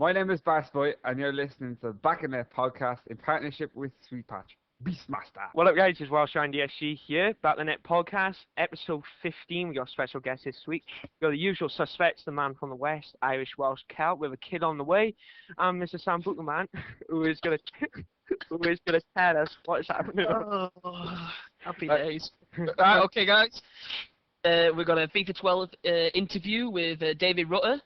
My name is BarcAbOy, and you're listening to the Back in Net podcast in partnership with Sweet Patch. Beastmaster. What up, guys? It's WelshDragonDsG here, Back in the Net podcast, episode 15. We got a special guest this week. We got the usual suspects, the man from the west, IrishWelshCelt, with a kid on the way, and MrSambookaMan, who is gonna tell us what is happening. Oh, happy days. Right, okay, guys. We've got a FIFA 12 interview with David Rutter.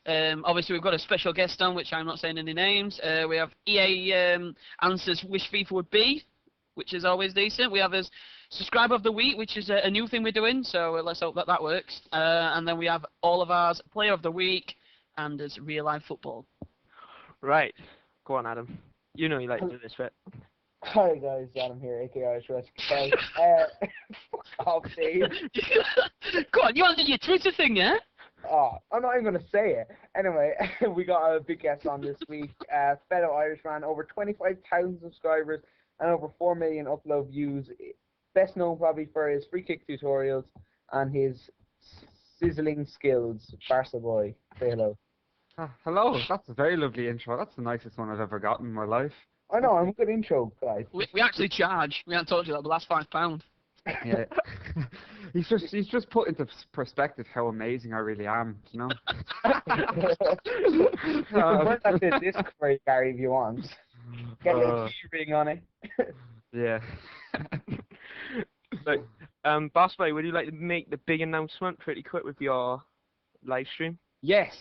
Obviously, we've got a special guest on, which I'm not saying any names. We have EA answers which FIFA would be, which is always decent. We have a subscriber of the week, which is a new thing we're doing, so let's hope that works. And then we have all of ours player of the week and there's real life football. Right, go on, Adam. You know you like to do this bit. Hi guys, Adam here, aka IrishWelshCelt. Fuck off, Dave. Go on, you want to do your Twitter thing, yeah? Oh, I'm not even going to say it. Anyway, we got a big guest on this week. Fellow Irishman, over 25,000 subscribers and over 4 million upload views. Best known probably for his free kick tutorials and his sizzling skills. BarcAbOy, say hello. Hello, that's a very lovely intro. That's the nicest one I've ever gotten in my life. I know, I'm a good intro, guys. We actually charge. We haven't told you that, but that's £5. Yeah. he's just put into perspective how amazing I really am, you know? Put that to disc for you, Gary, if you want. Get a little key ring on it. Yeah. So, BarcAbOy, would you like to make the big announcement pretty quick with your live stream? Yes.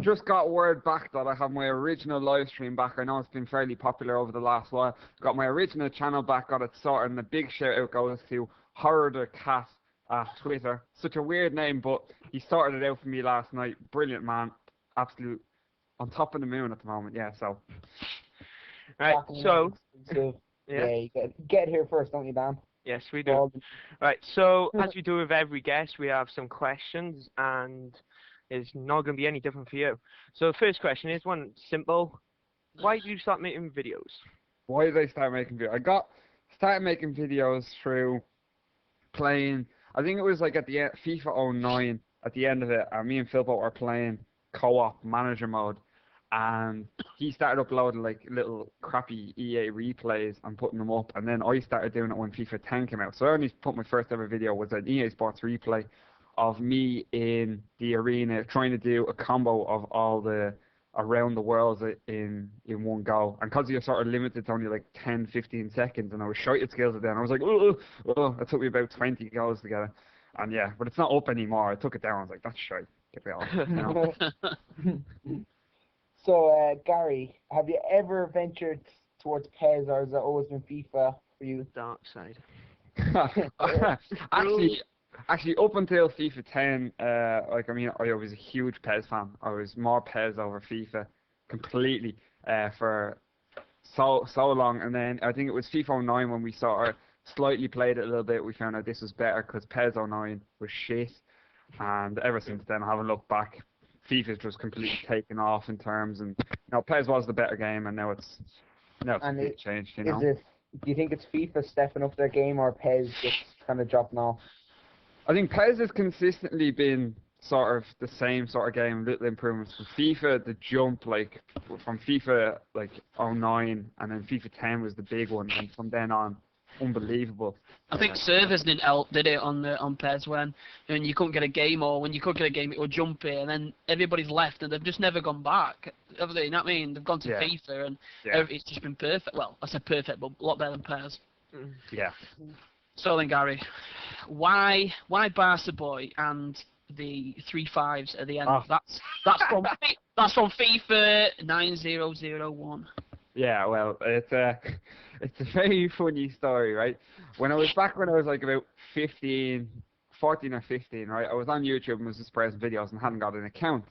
Just got word back that I have my original live stream back. I know it's been fairly popular over the last while. Got my original channel back, got it sorted, and a big shout out goes to Horror the Cat at Twitter. Such a weird name, but he sorted it out for me last night. Brilliant man. Absolute on top of the moon at the moment, yeah, so. Right, so yeah, you get here first, don't you, Dan? Yes, we do. Right, so as we do with every guest, we have some questions, and it's not going to be any different for you. So the first question is one simple. Why did you start making videos? Why did I start making videos? Started making videos through playing, I think it was like at the end, FIFA 09, at the end of it, me and Philpo were playing co-op manager mode, and he started uploading like little crappy EA replays and putting them up, and then I started doing it when FIFA 10 came out. So I only put my first ever video was an EA Sports replay of me in the arena trying to do a combo of all the around the world in one go. And because you're sort of limited to only like 10-15 seconds, and I was shite at skills at then, I was like, oh, it took me about 20 goals to get it. And yeah, but it's not up anymore. I took it down. I was like, that's shite. Get me off. You know? So, Gary, have you ever ventured towards PES, or has it always been FIFA for you? Dark side. Actually, up until FIFA 10, I was a huge PES fan. I was more PES over FIFA completely for so long. And then I think it was FIFA 09 when we sort of slightly played it a little bit. We found out this was better because PES 09 was shit. And ever since then, I haven't looked back. FIFA's just completely taken off in terms, and PES was the better game, and now it's completely changed. You know? Do you think it's FIFA stepping up their game, or PES just kind of dropping off? I think PES has consistently been sort of the same sort of game, little improvements. From FIFA, the jump, like, from FIFA, 09, and then FIFA 10 was the big one, and from then on, unbelievable. I think servers didn't help, did it, on PES when you couldn't get a game, or when you could get a game, it would jump it, and then everybody's left, and they've just never gone back, have they? You know what I mean? They've gone to FIFA, and it's just been perfect. Well, I said perfect, but a lot better than PES. Yeah. So then, Gary, why BarcAbOy and the 3 5s at the end? That's from FIFA 9001. Yeah, well, it's a very funny story, right? When I was like about 14 or 15, right? I was on YouTube and was just pressing videos and hadn't got an account.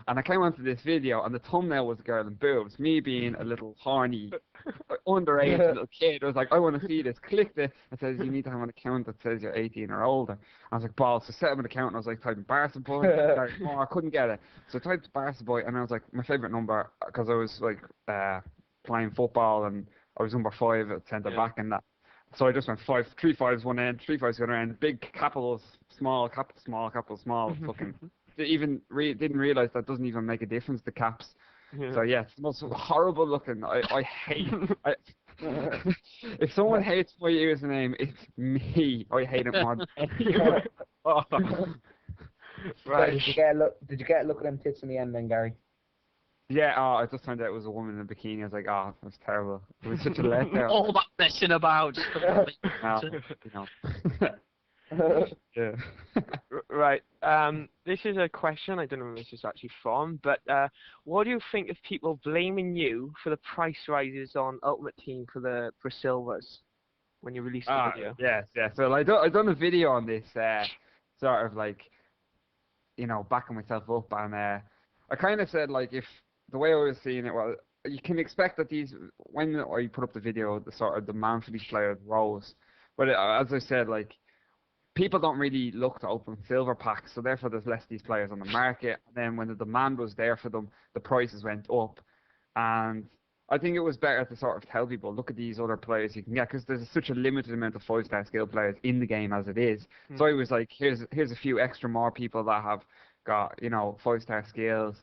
And I came onto this video, and the thumbnail was a girl in boobs. Me being a little horny, underage little kid, I was like, I want to see this. Clicked it. It says you need to have an account that says you're 18 or older. I was like, balls. So set up an account, and I was like, typing BarcAbOy. Oh, I couldn't get it. So I typed BarcAbOy, and I was like, my favorite number, because I was like playing football, and I was number 5 at centre back and that. So I just went 3 5s one end, 3 5s the other end, big capitals, small, capital, small, capital, small, fucking. Didn't realize that doesn't even make a difference, the caps. So yeah, it's the most horrible looking. I hate. If someone hates my username, it's me. I hate it more than anyone. Oh. Right. Did you get a look at them tits in the end then, Gary? Yeah, it just turned out it was a woman in a bikini. I was like, oh, that was terrible. It was such a letdown. All that messing about. No, you know. Yeah. Right. This is a question. I don't know where this is actually from, but what do you think of people blaming you for the price rises on Ultimate Team for silvers when you released the video? Yes. So I done a video on this, sort of like, you know, backing myself up, and I kind of said like, if the way I was seeing it was, you can expect that when I put up the video, the sort of demand for these players rose, but as I said, like, people don't really look to open silver packs, so therefore there's less of these players on the market. And then when the demand was there for them, the prices went up. And I think it was better to sort of tell people, look at these other players you can get, because there's such a limited amount of 5-star skill players in the game as it is. So I was like, here's a few extra more people that have got, you know, 5-star skills.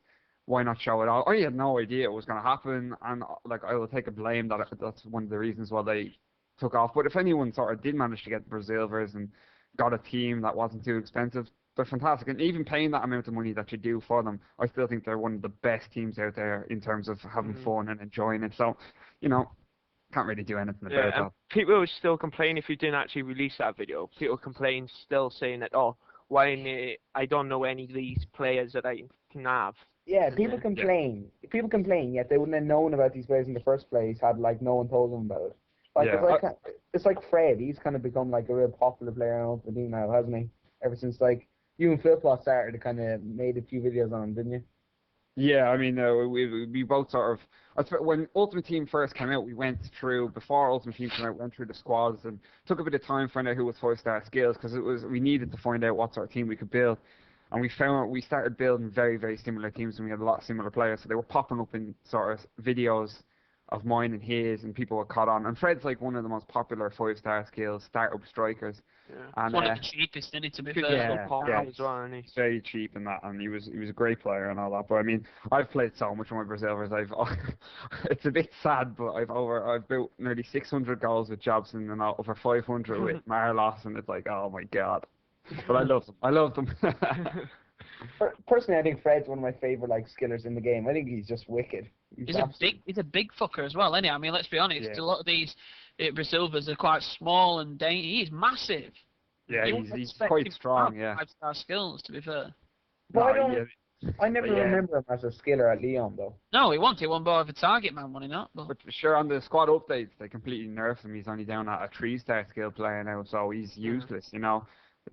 Why not show it all? I had no idea it was going to happen, and like, I will take a blame that that's one of the reasons why they took off. But if anyone sort of did manage to get Brazilvers and got a team that wasn't too expensive, they're fantastic. And even paying that amount of money that you do for them, I still think they're one of the best teams out there in terms of having fun and enjoying it. So, you know, can't really do anything about that. People would still complain if you didn't actually release that video. People complain still saying that, oh, why I don't know any of these players that I can have. Yeah, people complain. People complain, yet they wouldn't have known about these players in the first place had like no one told them about it. Like, it's like Fred. He's kind of become like a real popular player on Ultimate Team now, hasn't he? Ever since like you and Flip-Flop started, kind of made a few videos on him, didn't you? Yeah, I mean, we both sort of, when Ultimate Team first came out, we went through, before Ultimate Team came out, went through the squads and took a bit of time to find out who was 5-star skills, because we needed to find out what sort of team we could build. And we started building very, very similar teams, and we had a lot of similar players, so they were popping up in sort of videos of mine and his, and people were caught on. And Fred's like one of the most popular 5-star skills startup strikers. Yeah. And one of the cheapest, isn't it, to be fair? As well, and he's very cheap in that, and he was a great player and all that. But I mean, I've played so much with my Brazilvers. It's a bit sad, but I've built nearly 600 goals with Jobson and over 500 with Marlos, and it's like, oh my god. But I love them. Personally, I think Fred's one of my favorite like skillers in the game. I think he's just wicked. He's a big fucker as well, isn't he? I mean, let's be honest. A lot of these Brazilvers are quite small and dainty. He's massive. Yeah, he's quite strong. Yeah. 5-star skills, to be fair. But I never remember him as a skiller at Leon though. No, he won more of a target man, won he not? But sure, on the squad updates, they completely nerfed him. He's only down at a 3-star skill player now, so he's useless. You know.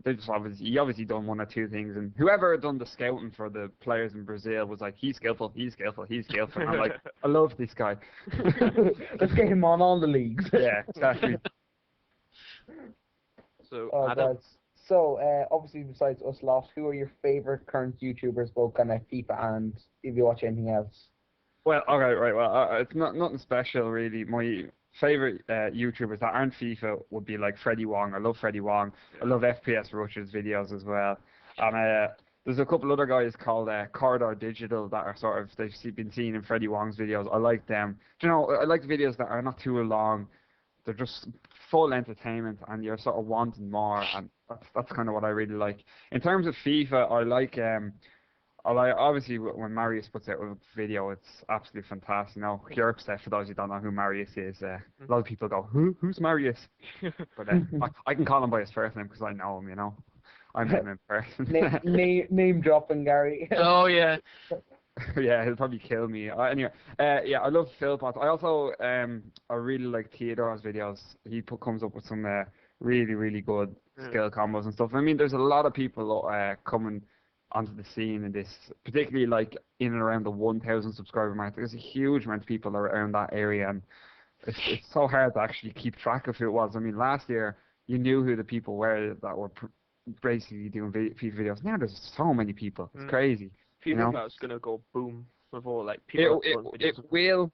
They just he obviously done one or two things, and whoever had done the scouting for the players in Brazil was like, he's skillful. And I'm like, I love this guy. Let's get him on all the leagues. Yeah, exactly. So, obviously besides us lot, who are your favorite current YouTubers, both kind of FIFA and if you watch anything else? Well, okay, right. Well, it's nothing special really. My favorite YouTubers that aren't FIFA would be like Freddie Wong. I love Freddie Wong. I love FPS Rush's videos as well. And there's a couple other guys called Corridor Digital that are sort of, they've been seen in Freddie Wong's videos. I like them. Do you know, I like videos that are not too long. They're just full entertainment, and you're sort of wanting more, and that's kind of what I really like. In terms of FIFA, I like obviously when Marius puts out a video, it's absolutely fantastic. You know, Kjörkstedt, for those who don't know who Marius is, a lot of people go, who's Marius? But I can call him by his first name because I know him, you know. I met him in person. Name dropping, Gary. Oh, yeah. Yeah, he'll probably kill me. Anyway, yeah, I love Philpot. I also I really like Theodore's videos. He comes up with some really, really good skill combos and stuff. I mean, there's a lot of people coming onto the scene in this, particularly like in and around the 1,000 subscriber mark. There's a huge amount of people around that area, and it's so hard to actually keep track of who it was. I mean, last year you knew who the people were that were basically doing FIFA videos. Now there's so many people. It's crazy. FIFA is gonna go boom with all like people. It will,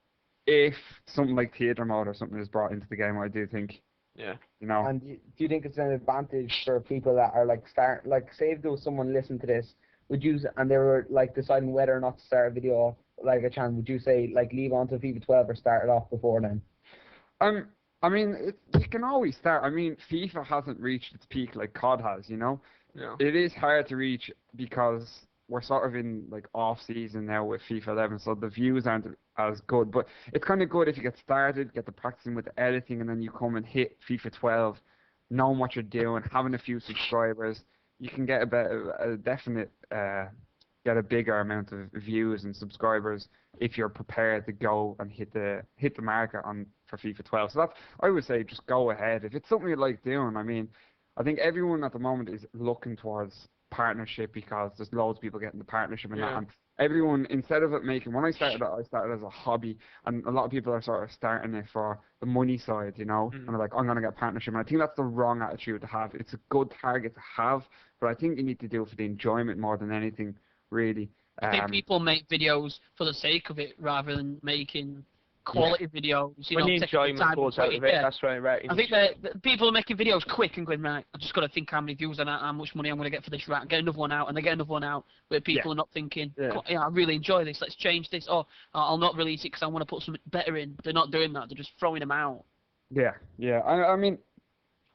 if something like theatre mode or something is brought into the game. I do think. Yeah. You know. And do you think it's an advantage for people that are like say if there was someone listening to this, would use and they were like deciding whether or not to start a video off like a chance, would you say like leave on to FIFA 12 or start it off before then? I mean, you can always start. I mean, FIFA hasn't reached its peak like COD has, you know? Yeah. It is hard to reach because we're sort of in like off season now with FIFA 11, so the views aren't as good. But it's kind of good if you get started, get the practicing with the editing, and then you come and hit FIFA 12, knowing what you're doing, having a few subscribers. You can get a definite get a bigger amount of views and subscribers if you're prepared to go and hit the market on for FIFA 12. So that's, I would say, just go ahead if it's something you like doing. I mean, I think everyone at the moment is looking towards partnership because there's loads of people getting the partnership and that. And everyone, instead of it making, when I started as a hobby, and a lot of people are sort of starting it for the money side, you know, and they're like, I'm going to get partnership. And I think that's the wrong attitude to have. It's a good target to have, but I think you need to do it for the enjoyment more than anything, really. I think people make videos for the sake of it rather than making quality videos. You When know, the enjoyment goes out of it, that's right. I think that people are making videos quick and going, right, I've just got to think how many views and how much money I'm going to get for this, right, get another one out, and they get another one out, where people are not thinking, I really enjoy this, let's change this, or I'll not release it because I want to put something better in. They're not doing that, they're just throwing them out. Yeah. I mean,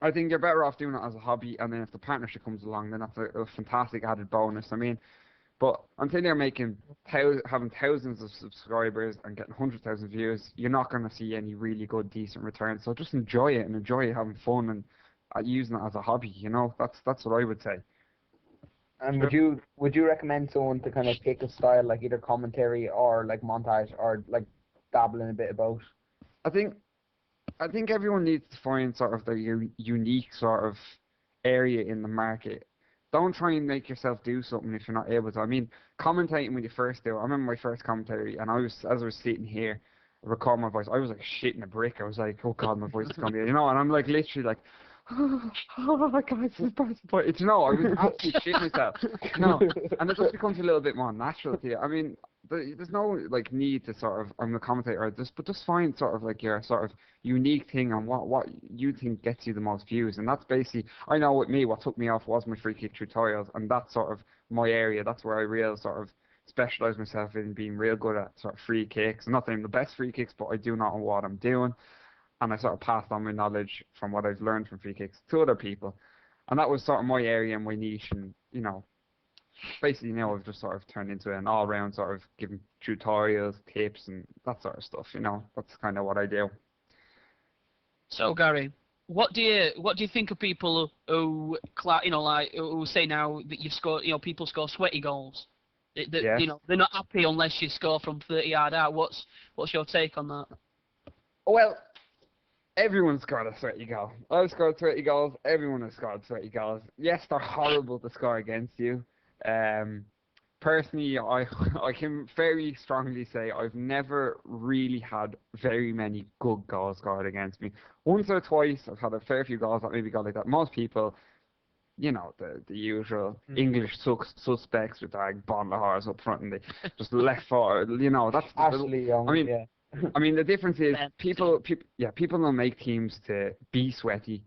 I think you're better off doing it as a hobby, and then if the partnership comes along, then that's a fantastic added bonus. I mean, but until you're having thousands of subscribers and getting 100,000 views, you're not going to see any really good, decent returns. So just enjoy it and enjoy having fun and using it as a hobby. You know, that's what I would say. And would you recommend someone to kind of pick a style like either commentary or like montage or like dabble in a bit of both? I think everyone needs to find sort of their unique sort of area in the market. Don't try and make yourself do something if you're not able to. I mean, commentating when you first do it. I remember my first commentary, and as I was sitting here, recording my voice, I was like shitting a brick. I was like, oh God, my voice is going to be, you know, and I'm like literally like, oh my God, this is but you know, I was absolutely shitting myself. No, and it just becomes a little bit more natural to you. I mean, there's no like need to sort of, I'm a commentator, but just find sort of like your sort of unique thing on what you think gets you the most views. And that's basically, I know with me, what took me off was my free kick tutorials, and that's sort of my area. That's where I real sort of specialize myself in being real good at sort of free kicks. I'm not saying I'm the best free kicks, but I do know what I'm doing, and I sort of passed on my knowledge from what I've learned from free kicks to other people. And that was sort of my area and my niche, and you know, basically, you know, I've just sort of turned into an all-round sort of giving tutorials, tips, and that sort of stuff. You know, that's kind of what I do. So Gary, what do you think of people who, you know, like who say now that you've scored, you know, people score sweaty goals? That you know, they're not happy unless you score from 30 yards out. What's your take on that? Well, everyone's scored a sweaty goal. I've scored 30 goals. Everyone has scored 30 goals. Yes, they're horrible to score against you. Personally, I can very strongly say I've never really had very many good goals scored against me. Once or twice, I've had a fair few goals that maybe got like that. Most people, you know, the usual English suspects with like bottle of horse up front and they just left forward. You know, that's Ashley Young. I mean, yeah. I mean, the difference is people don't make teams to be sweaty,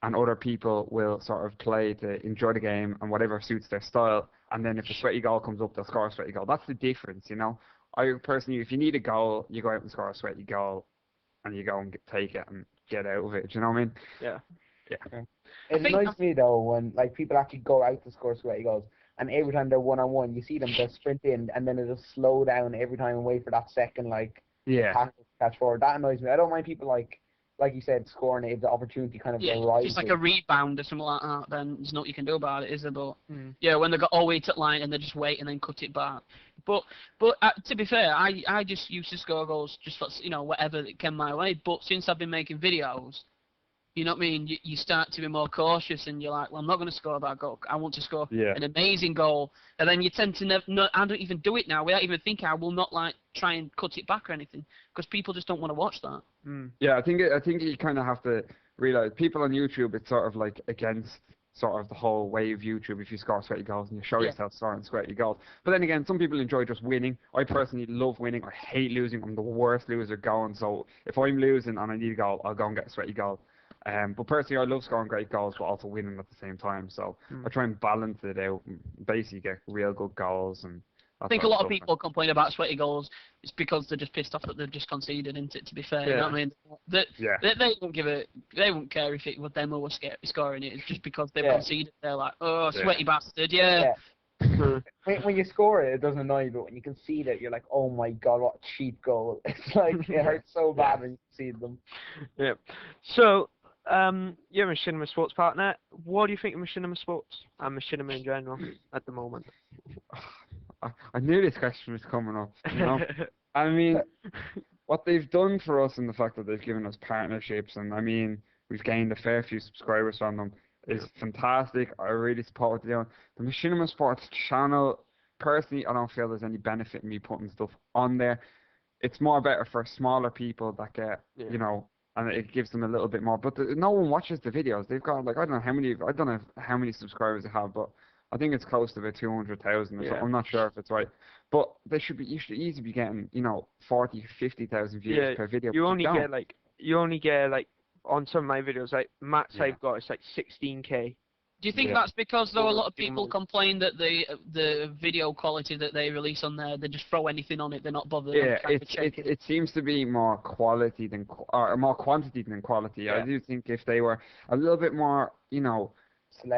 and other people will sort of play to enjoy the game and whatever suits their style. And then if a sweaty goal comes up, they'll score a sweaty goal. That's the difference, you know. I personally, if you need a goal, you go out and score a sweaty goal, and you go and take it and get out of it. Do you know what I mean? Yeah. It annoys me though when like people actually go out to score sweaty goals, and every time they're one-on-one, you see them just sprint in, and then they just slow down every time and wait for that second catch forward. That annoys me. I don't mind people like you said, scoring it if the opportunity kind of arises. Just like a rebound or something like that, then there's nothing you can do about it, is there? But yeah, when they got all wait at line and they just wait and then cut it back. But to be fair, I just used to score goals just for, you know, whatever that came my way. But since I've been making videos, you know what I mean, you start to be more cautious and you're like, well, I'm not going to score that goal. I want to score an amazing goal. And then you tend to I don't even do it now without even thinking. I will not like try and cut it back or anything because people just don't want to watch that. Yeah, I think you kind of have to realize people on YouTube, it's sort of like against sort of the whole way of YouTube if you score sweaty goals and you show yourself scoring sweaty goals. But then again, some people enjoy just winning. I personally love winning. I hate losing. I'm the worst loser going. So if I'm losing and I need a goal, I'll go and get a sweaty goal. But personally, I love scoring great goals, but also winning at the same time. So I try and balance it out, and basically get real good goals and I think a lot of people complain about sweaty goals. It's because they're just pissed off that they've just conceded, isn't it? To be fair, you know what I mean? They won't give it. They won't care if it was them who was scoring it. It's just because they've conceded. They're like, oh, sweaty bastard, When you score it, it doesn't annoy you, but when you concede it, you're like, oh my god, what a cheap goal. It's like, it hurts so bad when you concede them. Yeah. So, you're a Machinima Sports partner. What do you think of Machinima Sports and Machinima in general at the moment? I knew this question was coming up, you know? I mean, what they've done for us and the fact that they've given us partnerships, and I mean, we've gained a fair few subscribers from them, is fantastic. I really support what they're doing. The Machinima Sports channel, personally, I don't feel there's any benefit in me putting stuff on there. It's more better for smaller people that get, you know, and it gives them a little bit more. But no one watches the videos. They've got, like, I don't know how many subscribers they have, but I think it's close to about 200,000 or something. I'm not sure if it's right. But you should easily be getting, you know, 40, 50,000 views per video. You only get like on some of my videos, like Matt's I've got, it's like 16k. Do you think that's because though a lot of people complain that the video quality that they release on there, they just throw anything on it, they're not bothered? It seems to be more quality than more quantity than quality. I do think if they were a little bit more, you know,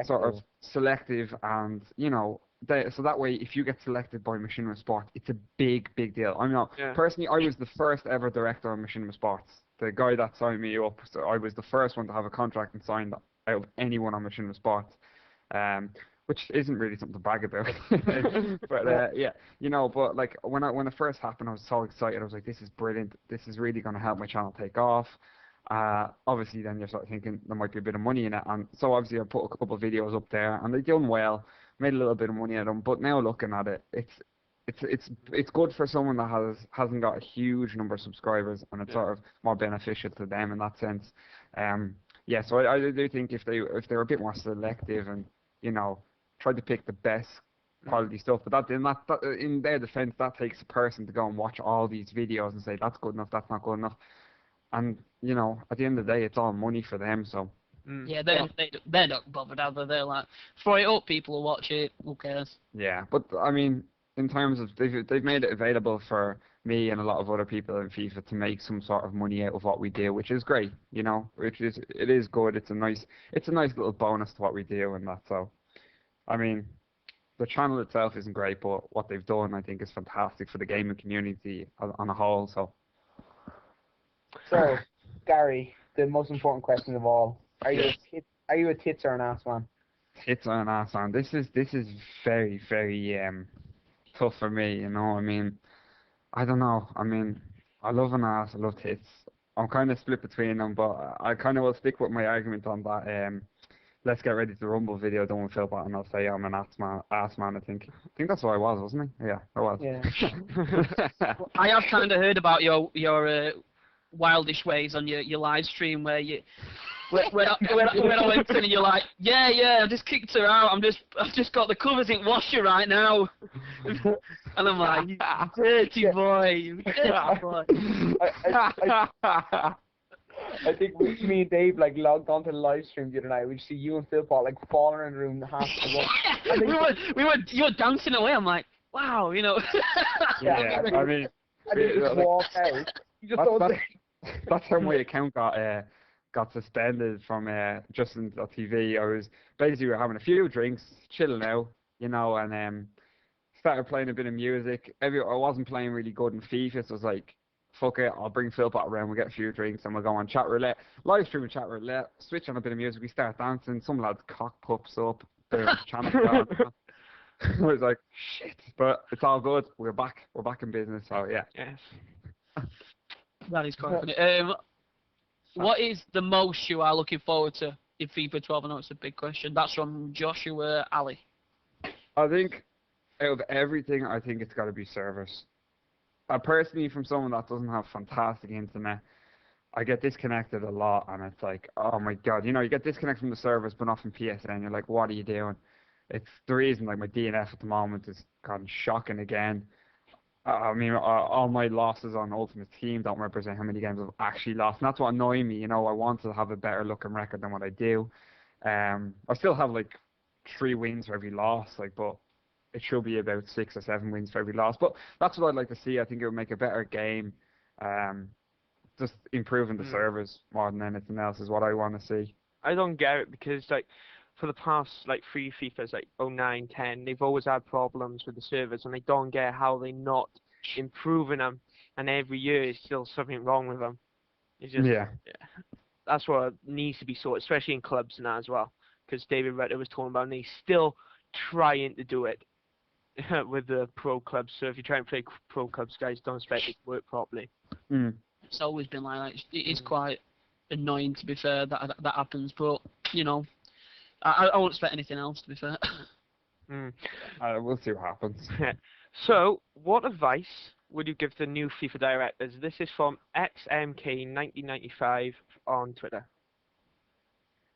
sort of selective, and you know, so that way if you get selected by Machinima Sports, it's a big deal. I know personally, I was the first ever director of Machinima Sports. The guy that signed me up, so I was the first one to have a contract and signed out of anyone on Machinima Sports, which isn't really something to brag about. But you know, but like when it first happened, I was so excited. I was like, this is brilliant. This is really going to help my channel take off. Obviously then you're sort of thinking there might be a bit of money in it, and so obviously I put a couple of videos up there and they've done well, made a little bit of money out of them. But now looking at it, it's good for someone that hasn't got a huge number of subscribers, and it's sort of more beneficial to them in that sense. So I do think if they were a bit more selective and, you know, tried to pick the best quality stuff, but that in their defense, that takes a person to go and watch all these videos and say that's good enough, that's not good enough. And, you know, at the end of the day, it's all money for them, so. Yeah, they're not bothered either. They're like, throw it up, people will watch it, who cares? Yeah, but, I mean, in terms of, they've made it available for me and a lot of other people in FIFA to make some sort of money out of what we do, which is great, you know, it is good. It's a nice little bonus to what we do and that, so. I mean, the channel itself isn't great, but what they've done, I think, is fantastic for the gaming community on a whole, so. So, Gary, the most important question of all: Are you a tits or an ass man? Tits or an ass man? This is very tough for me. You know, I mean, I don't know. I mean, I love an ass. I love tits. I'm kind of split between them, but I kind of will stick with my argument on that. Let's get ready to rumble video done with Philbot, and I'll say I'm an ass man. I think that's what I was, wasn't I? Yeah, I was. Yeah. I have kind of heard about your wildish ways on your live stream where you when I went in and you're like, I just kicked her out. I've just got the covers in washer right now, and I'm like, you dirty boy. I think me and Dave like logged onto the live stream the other night. We see you and Philpot like falling around the room half the world. You were dancing away. I'm like, wow, you know. I mean, I just walked out. That's how my account got suspended from Justin.tv. I was basically having a few drinks, chilling out, you know, and started playing a bit of music. I wasn't playing really good in FIFA, so I was like, fuck it, I'll bring Philpot around, we'll get a few drinks, and we'll go on chat roulette, live stream chat roulette, switch on a bit of music, we start dancing, some lad's cock pops up, boom, channel gone. I was like, shit, but it's all good, we're back in business, so yeah. Yes. That is quite funny. What is the most you are looking forward to in FIFA 12? I know it's a big question. That's from Joshua Ali. I think, out of everything, I think it's got to be servers. Personally, from someone that doesn't have fantastic internet, I get disconnected a lot, and it's like, oh my god, you know, you get disconnected from the servers, but not from PSN. You're like, what are you doing? It's the reason, like, my DNF at the moment is kind of shocking again. I mean, all my losses on Ultimate Team don't represent how many games I've actually lost, and that's what annoys me. You know, I want to have a better looking record than what I do. I still have like 3 wins for every loss, like, but it should be about 6 or 7 wins for every loss. But that's what I'd like to see. I think it would make a better game. Just improving the servers more than anything else is what I want to see. I don't get it because like for the past like 3 FIFAs, like 09, 10, they've always had problems with the servers, and I don't get how they're not improving them, and every year is still something wrong with them. It's just, Yeah. That's what needs to be sorted, especially in clubs now as well, because David Rutter was talking about, and he's still trying to do it with the pro clubs. So if you try and play pro clubs, guys, don't expect it to work properly. It's always been like that. It is quite annoying, to be fair, that happens. But you know, I won't expect anything else, to be fair. We'll see what happens. So, what advice would you give the new FIFA directors? This is from XMK1995 on Twitter.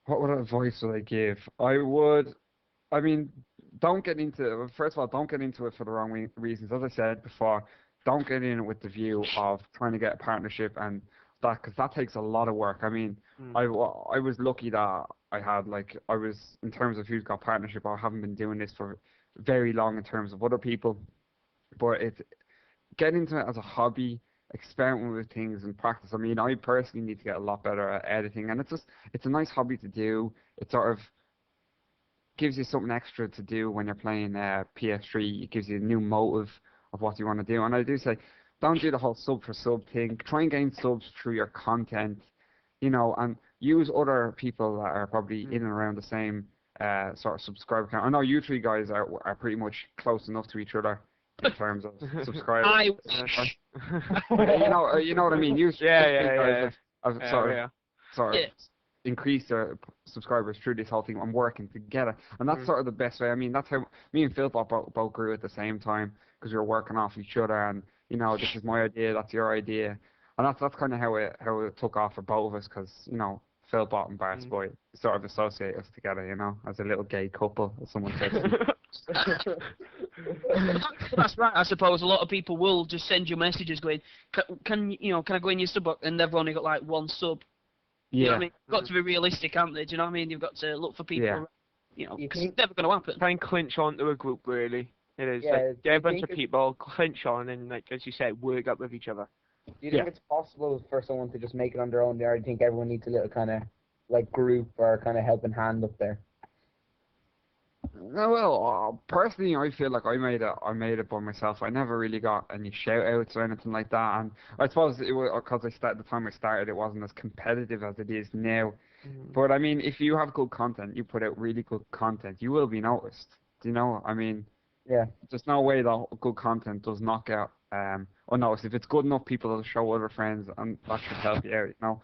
What advice would I give? I mean, don't get into. First of all, don't get into it for the wrong reasons. As I said before, don't get in with the view of trying to get a partnership and that, because that takes a lot of work. I mean, I was lucky that I was, in terms of who's got partnership, I haven't been doing this for very long in terms of other people, but get into it as a hobby, experiment with things and practice. I mean, I personally need to get a lot better at editing, and it's a nice hobby to do. It sort of gives you something extra to do when you're playing PS3. It gives you a new motive of what you want to do. And I do say, don't do the whole sub for sub thing. Try and gain subs through your content, you know, and use other people that are probably in and around the same sort of subscriber count. I know you three guys are pretty much close enough to each other in terms of subscribers. You know what I mean? Sort of increase their subscribers through this whole thing and working together. And that's sort of the best way. I mean, that's how me and Phil both grew at the same time, because we were working off each other, and you know, this is my idea, that's your idea, and that's kind of how it took off for both of us, because you know, Phil Bot and Bart's boy sort of associate us together, you know, as a little gay couple, as someone said to me. That's right. I suppose a lot of people will just send you messages going, can I go in your sub box, and they've only got like one sub. Yeah. You know what I mean? You've got to be realistic, haven't they? Do you know what I mean? You've got to look for people, you know, because it's never going to happen. Try and clinch onto a group, really. It is. Yeah, like, get a bunch of people, clinch on, and, like, as you said, work up with each other. Do you think it's possible for someone to just make it on their own there? I think everyone needs a little kind of, like, group or kind of helping hand up there. Well, personally, I feel like I made it by myself. I never really got any shout outs or anything like that, and I suppose it was because the time I started, it wasn't as competitive as it is now. But I mean, if you have good content, you put out really good content, you will be noticed. Do you know? I mean, there's no way that good content does not get unnoticed. If it's good enough, people will show other friends, and that should help you out, you know.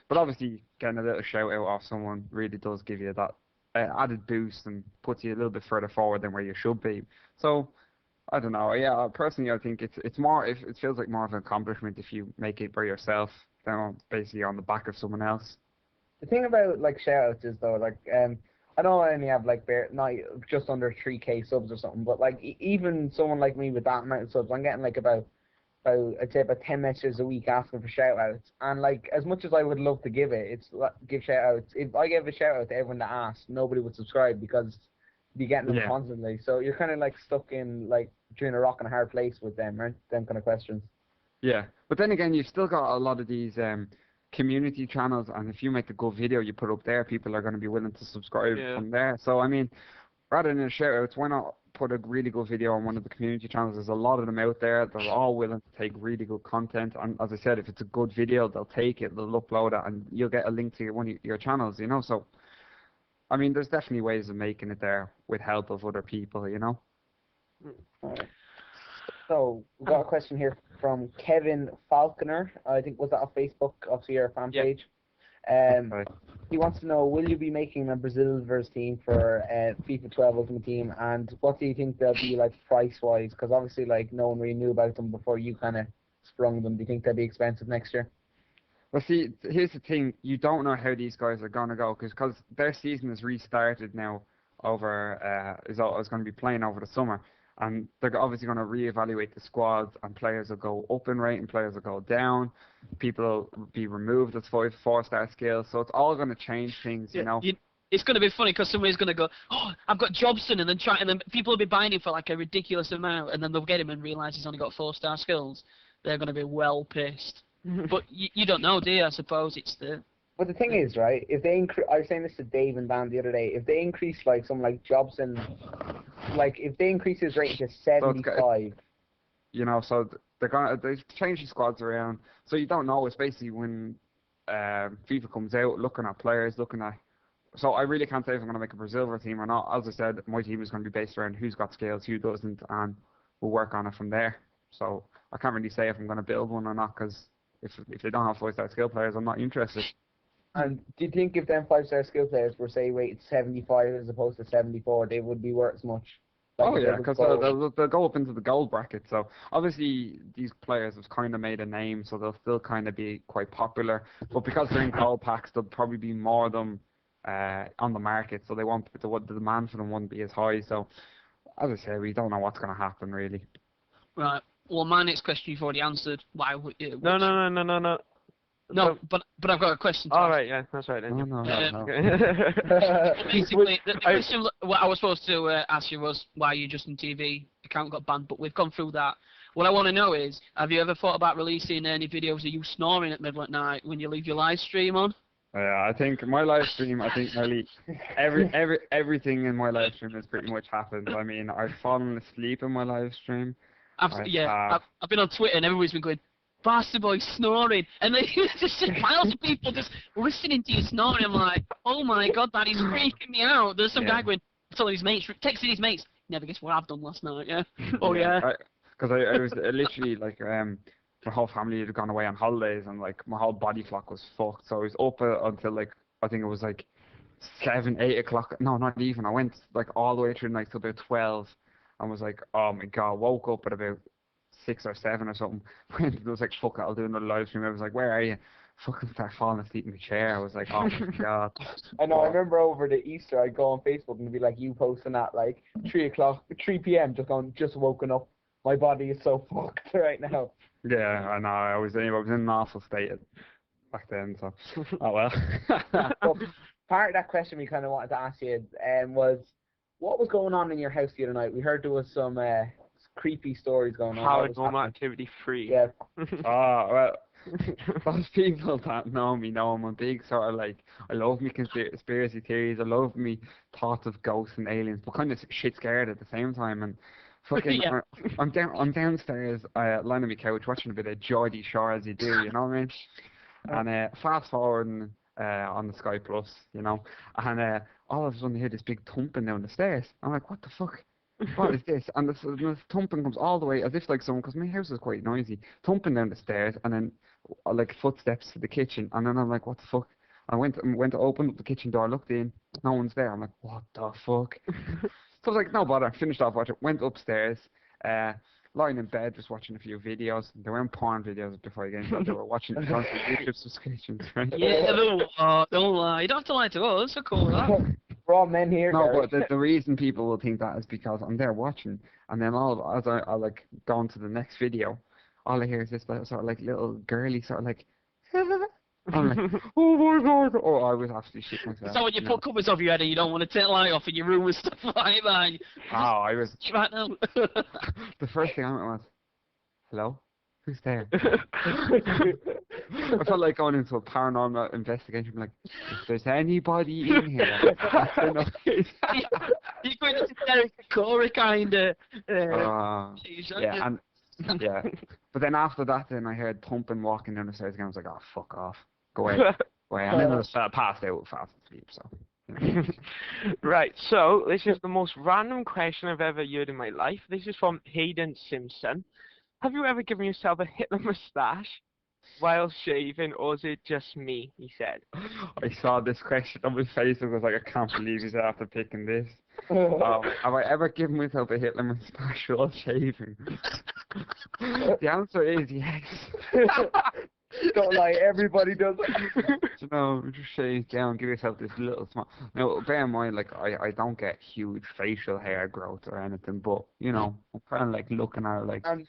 But obviously, getting a little shout out off someone really does give you that added boost and puts you a little bit further forward than where you should be. So I don't know. Yeah, personally, I think it's more. It feels like more of an accomplishment if you make it by yourself than basically on the back of someone else. The thing about like shoutouts is though, like I know I only have like not just under 3K subs or something, but like even someone like me with that amount of subs, I'm getting like about I'd say about 10 messages a week asking for shout-outs. And, like, as much as I would love to give shout-outs, if I gave a shout-out to everyone that asked, nobody would subscribe because you'd be getting them constantly. So you're kind of, like, stuck in, like, between a rock and a hard place with them, right? Them kind of questions. Yeah. But then again, you've still got a lot of these community channels, and if you make a good video you put up there, people are going to be willing to subscribe from there. So, I mean, rather than shout-outs, why not put a really good video on one of the community channels? There's a lot of them out there. They're all willing to take really good content, and as I said, if it's a good video, they'll take it, they'll upload it, and you'll get a link to one of your channels, you know. So I mean, there's definitely ways of making it there with help of other people, you know. Alright. So we've got a question here from Kevin Falconer. I think was that on Facebook, obviously your fan page. He wants to know, will you be making a Brazil versus team for FIFA 12 Ultimate Team, and what do you think they'll be like price-wise? Because obviously, like, no one really knew about them before you kind of sprung them. Do you think they'll be expensive next year? Well, see, here's the thing. You don't know how these guys are going to go, because their season is restarted now over, is going to be playing over the summer. And they're obviously going to reevaluate the squads, and players will go up in rate and players will go down. People will be removed as 4-star skills, so it's all going to change things, you know. it's going to be funny because somebody's going to go, oh, I've got Jobson, and then people will be buying him for like a ridiculous amount, and then they'll get him and realise he's only got 4-star skills. They're going to be well pissed. But you don't know, do you? I suppose it's the... But the thing is, right, if they increase, I was saying this to Dave and Dan the other day, if they increase like someone like Jobson, like if they increase his rating to 75, you know, so they change the squads around, so you don't know. It's basically when FIFA comes out, looking at players, so I really can't say if I'm going to make a Brazil team or not. As I said, my team is going to be based around who's got skills, who doesn't, and we'll work on it from there. So I can't really say if I'm going to build one or not, because if they don't have 5-star skill players, I'm not interested. And do you think if them 5-star skill players were, say, rated 75 as opposed to 74, they would be worth as much? Like, Oh yeah, because they'll go up into the gold bracket. So obviously these players have kind of made a name, so they'll still kind of be quite popular. But because they're in gold packs, there'll probably be more of them on the market. So the demand for them won't be as high. So as I say, we don't know what's going to happen really. Right. Well, my next question you've already answered. Why would you? No. No, but I've got a question. All right, yeah, that's right. Then. No. Basically, the question what I was supposed to ask you was why your Justin TV account got banned, but we've gone through that. What I want to know is, have you ever thought about releasing any videos of you snoring at middle of night when you leave your live stream on? Yeah, I think my live stream, nearly everything in my live stream has pretty much happened. I mean, I've fallen asleep in my live stream. I've been on Twitter and everybody's been going, Bastard boy snoring, and they just miles of people just listening to you snoring. I'm like, oh my god, that is freaking me out. There's some guy going, telling his mates, texting his mates, never guess what I've done last night, yeah? Oh yeah. Because I was literally like, my whole family had gone away on holidays, and like my whole body clock was fucked. So I was up until like, I think it was like 7, 8 o'clock. No, not even. I went like all the way through the night till about 12, and was like, oh my god. Woke up at about 6 or 7 or something. Went and was like, fuck it, I'll do another live stream. I was like, where are you? Fucking start falling asleep in the chair. I was like, oh my god. I know. I remember over the Easter, I'd go on Facebook and be like, you posting at like 3 p.m. just woken up. My body is so fucked right now. Yeah, I know. I was in an awful state back then. So, oh well. Well, part of that question we kind of wanted to ask you was, what was going on in your house the other night? We heard there was some creepy stories going on. Paranormal activity free. Yeah. Oh, well, those people that know me know I'm a big sort of like, I love me conspiracy theories, I love me thoughts of ghosts and aliens, but kind of shit scared at the same time. And fucking, I'm downstairs lying on my couch watching a bit of Geordie Shore as you do, you know what I mean? And fast forwarding on the Sky Plus, you know, and all of a sudden I hear this big thumping down the stairs. I'm like, what the fuck? What is this? And this thumping comes all the way, as if like someone, because my house is quite noisy, thumping down the stairs, and then like footsteps to the kitchen, and then I'm like, what the fuck? I went to open up the kitchen door, looked in, no one's there. I'm like, what the fuck? So I was like, no bother. Finished off watching, went upstairs, lying in bed, just watching a few videos. They weren't porn videos before I got into it. They were watching YouTube subscriptions, right? Yeah, don't lie. You don't have to lie to us. So cool, that. We're all men here. No, but the reason people will think that is because I'm there watching, and then as I like go on to the next video, all I hear is this sort of like little girly sort of like. I'm like, oh my god! Oh, I was absolutely shit myself. So when you put covers over your head and you don't want to take the light off in your room and stuff like that. Oh, I was. Right now. The first thing I went was, hello? Who's there? I felt like going into a paranormal investigation, like, if there's anybody in here, that's enough. You're going into Derek Corey kind of. Yeah, but then after that, then I heard thumping walking down the stairs again. I was like, oh, fuck off. Go away. Go away. And then I was passed out fast asleep, so. Right, so this is the most random question I've ever heard in my life. This is from Hayden Simpson. Have you ever given yourself a Hitler moustache while shaving, or is it just me? He said. I saw this question on my Facebook. I was like, I can't believe he's after picking this. Have I ever given myself a Hitler moustache while shaving? The answer is yes. Don't lie, everybody does it. You know, just shave down, give yourself this little small. Now, bear in mind, like, I don't get huge facial hair growth or anything, but, you know, I'm kind of like looking at it like. And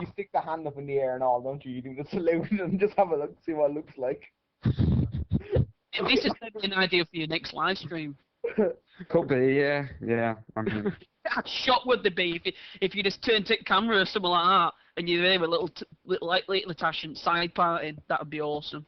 you stick the hand up in the air and all, don't you? You do the salute and just have a look, see what it looks like. This is maybe an idea for your next live stream. Could be, yeah. I mean, How shocked would they be if you just turned to camera or something like that, and you're there with little Latasha side parting? That would be awesome.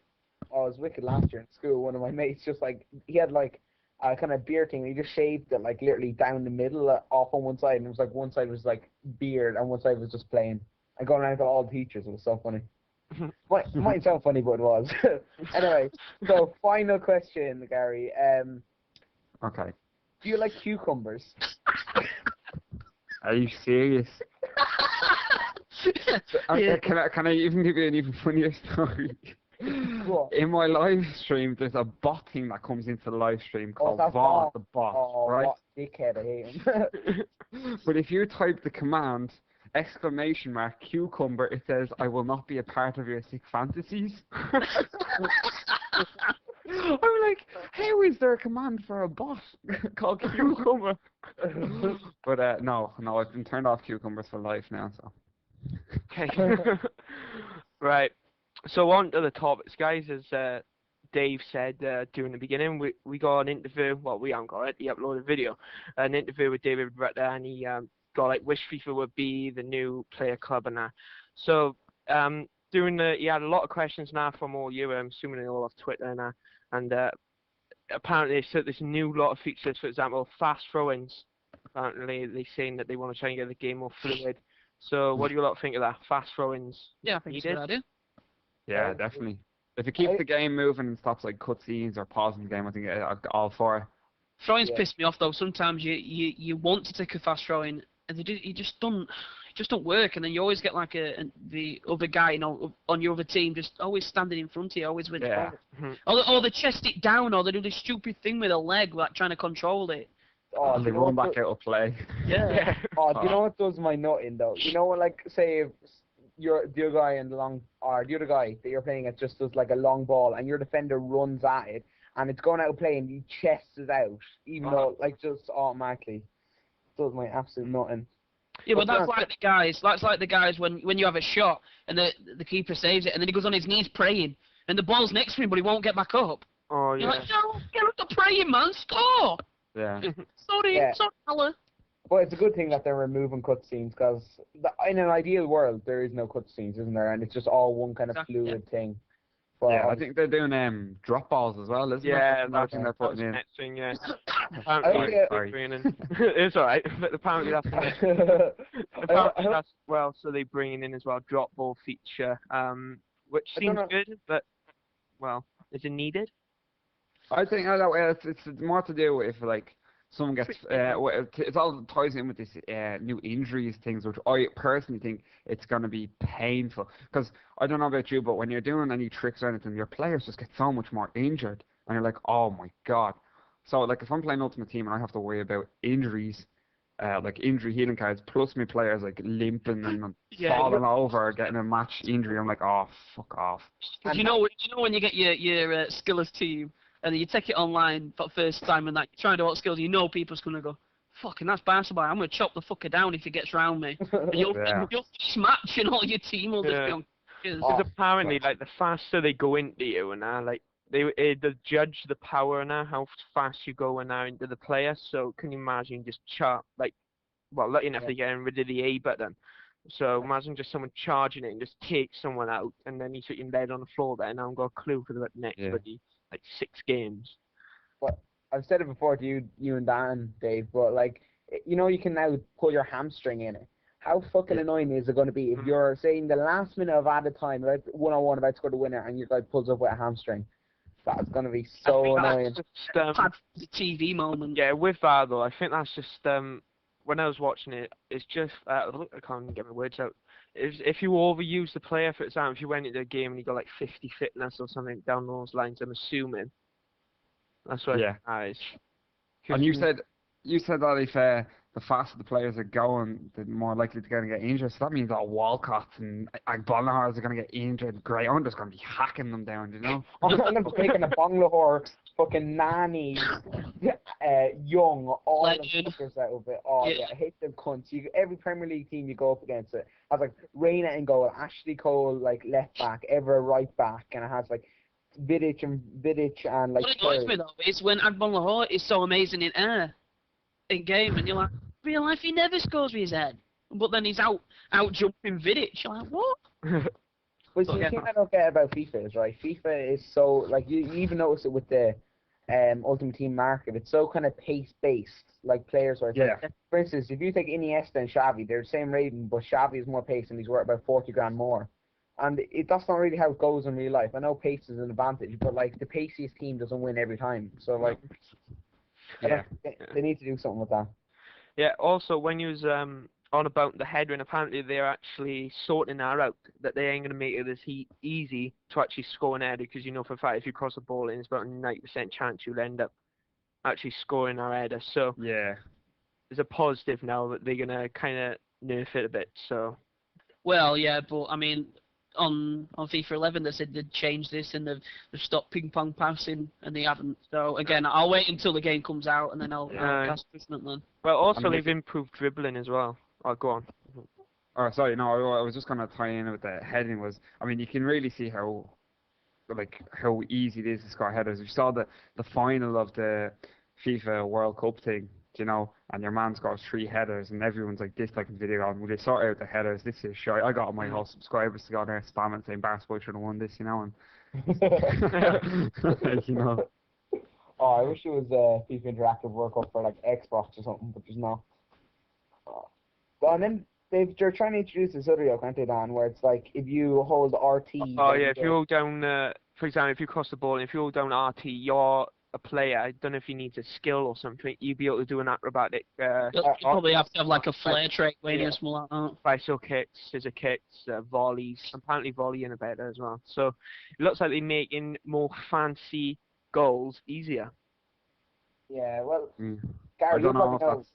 Oh, it was wicked last year in school. One of my mates just like he had like a kind of beard thing. He just shaved it like literally down the middle, off on one side, and it was like one side was like beard and one side was just plain. And going around to all the teachers, it was so funny. Might sound funny, but it was. Anyway, so final question, Gary. okay. Do you like cucumbers? Are you serious? Yeah. Can I even give you an even funnier story? What? In my live stream, there's a bot thing that comes into the live stream called that's Bot, the bot, Oh, right? what dickhead, I hate him. But if you type the command !cucumber, it says, "I will not be a part of your sick fantasies." I'm like, how is there a command for a bot called cucumber? But no, I've been turned off cucumbers for life now, so. Okay. Right. So on to the topics, guys. As Dave said during the beginning, we got an interview. Well, we haven't got it. He uploaded a video, an interview with David Rutter, and he got like which FIFA would be the new player club and that. So he had a lot of questions now from all you. I'm assuming all off Twitter and that. And apparently, so this new lot of features. For example, fast throw-ins. Apparently, they're saying that they want to try and get the game more fluid. So, what do you lot think of that? Fast throw-ins. Yeah, I think it's a good idea. Yeah, definitely. If it keeps the game moving and stops like cutscenes or pausing the game, I think I'm all for it. Throwings piss me off though. Sometimes you want to take a fast throw in, and it just don't work, and then you always get like the other guy, on your other team just always standing in front of you, always with Yeah. or they chest it down, or they do this stupid thing with a leg, like trying to control it. Oh, And they run back out of play. Yeah. Oh, do you know what does my nut in though? You know when like say if the other guy in the long, or the other guy that you're playing it just does like a long ball, and your defender runs at it, and it's going out of play, and he chests it out, even though like just automatically does my absolute nothing. Yeah, but that's like the guys. That's like the guys when you have a shot and the keeper saves it, and then he goes on his knees praying, and the ball's next to him, but he won't get back up. Oh yeah. You're like, no, get up to praying, man, score. Yeah. Sorry, fella. But it's a good thing that they're removing cutscenes, because in an ideal world there is no cutscenes, isn't there? And it's just all one kind of fluid thing. But Yeah, I think they're doing drop balls as well, isn't it? Yeah, That's thing they're putting in. next thing, yeah. Sorry. It's alright, but apparently that's well, so they're bringing in as well drop ball feature, which seems good, but well, is it needed? I think it's more to do with like someone gets it all ties in with this new injuries things, which I personally think it's going to be painful, because I don't know about you, but when you're doing any tricks or anything, your players just get so much more injured, and you're like, oh my god. So like if I'm playing Ultimate Team and I have to worry about injuries, like injury healing cards, plus my players like limping and falling over, getting a match injury, I'm like, oh fuck off. Because you know when you get your skillers team, and then you take it online for the first time, and that you're trying to do what skills, people's gonna go, fucking that's basketball. I'm gonna chop the fucker down if he gets round me. And you'll smash, and all your team will just be on. Because apparently, like the faster they go into you, and like they judge the power now, how fast you go now into the player. So can you imagine just lucky enough they're getting rid of the A button. So imagine just someone charging it and just take someone out, and then he's sitting dead on the floor there, and I haven't got a clue for the next like 6 games. But I've said it before to you and Dan, Dave, but like, you can now pull your hamstring in it. How fucking annoying is it going to be if you're saying the last minute of added time, about 1-on-1 about to score the winner, and your guy pulls up with a hamstring? That's going to be so annoying. The TV moment. Yeah, with that though, I think that's just when I was watching it, it's just I can't even get my words out. If you overuse the player, for example, if you went into a game and you got like 50 fitness or something down those lines, I'm assuming that's what it is. And you said that if the faster the players are going, the more likely they're going to get injured. So that means that Walcotts and Bonahars are going to get injured. I'm just going to be hacking them down, you know? I'm going to be taking a Bangalore, fucking Nani, Young, all the fuckers out of it. Oh, yeah, I hate them cunts. Every Premier League team you go up against it has like Reina in goal, Ashley Cole like left back, Ever right back, and it has like Vidic and like. What annoys me though is when Agbon Lahore is so amazing in air, in game, and you're like, real life he never scores with his head, but then he's out jumping Vidic. You're like, what? But the thing I don't get about FIFA is, right, FIFA is so, like, you even notice it with the Ultimate Team market, it's so kind of pace-based, like players where it's like, for instance, if you take Iniesta and Xavi, they're the same rating, but Xavi is more pace and he's worth about 40 grand more. And that's not really how it goes in real life. I know pace is an advantage, but, like, the paciest team doesn't win every time. So, like, they need to do something with that. Yeah, also, when you was on about the header, and apparently they're actually sorting that out, that they ain't going to make it as easy to actually score an header, because you know for a fact if you cross the ball in, it's about a 90% chance you'll end up actually scoring our header. So yeah, there's a positive now that they're going to kind of nerf it a bit. So. Well, yeah, but I mean, on FIFA 11 they said they'd change this and they've stopped ping pong passing, and they haven't. So again, I'll wait until the game comes out and then I'll cast judgment then. Well, also they've improved dribbling as well. Oh, go on. Oh, sorry, no, I was just going to tie in with the heading was, I mean, you can really see how easy it is to score headers. We saw the final of the FIFA World Cup thing, you know, and your man scores 3 headers, and everyone's like disliking the video on, will they sort out the headers? This is shy. I got my whole subscribers to go there spamming saying BaRcAbOy should have won this, you know, and you know. Oh, I wish it was FIFA Interactive World Cup for like Xbox or something, but there's not. Well, and then they're trying to introduce this other yoke, aren't they, Dan, where it's like if you hold RT. Oh yeah, if you hold down, for example, if you cross the ball, and if you hold down RT, you're a player. I don't know if you need a skill or something. You'd be able to do an acrobatic. You probably have to have like a flare trait, waiting or something like that. Bicycle kicks, scissor kicks, volleys. Apparently volleying are better as well. So it looks like they're making more fancy goals easier. Yeah, well, I Gary, don't know if that's.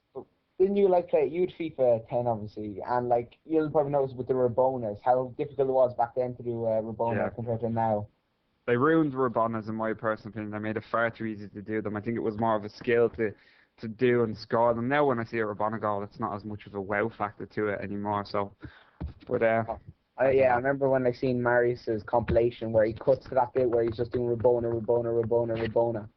Didn't you like play? You'd FIFA 10 obviously, and like you'll probably notice with the Rabonas how difficult it was back then to do Rabona compared to now. They ruined Rabonas in my personal opinion. They made it far too easy to do them. I think it was more of a skill to do and score them. Now when I see a Rabona goal, it's not as much of a wow factor to it anymore. So, but I remember when I seen Marius's compilation where he cuts to that bit where he's just doing Rabona on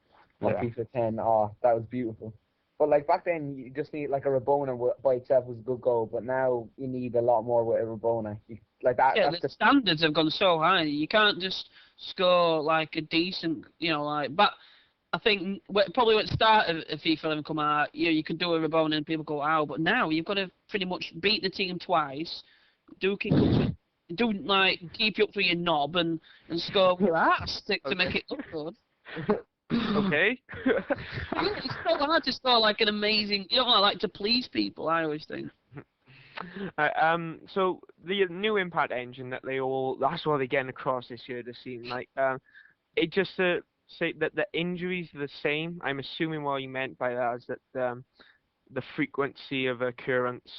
FIFA 10. Oh, that was beautiful. But like back then, you just need like a Rabona by itself was a good goal. But now you need a lot more with a Rabona. Like that. Yeah, the standards have gone so high. You can't just score like a decent, you know, like. But I think probably at the start of FIFA 11 come out, you could do a Rabona and people go out. But now you've got to pretty much beat the team twice, do kick-ups, do like keep you up for your knob and score with your ass to make it look good. Okay. It's so hard to score like an amazing. You know, I like to please people. I always think. So the new Impact engine that that's what they're getting across this year. It seems like it just to say that the injuries are the same. I'm assuming what you meant by that is that the frequency of occurrence,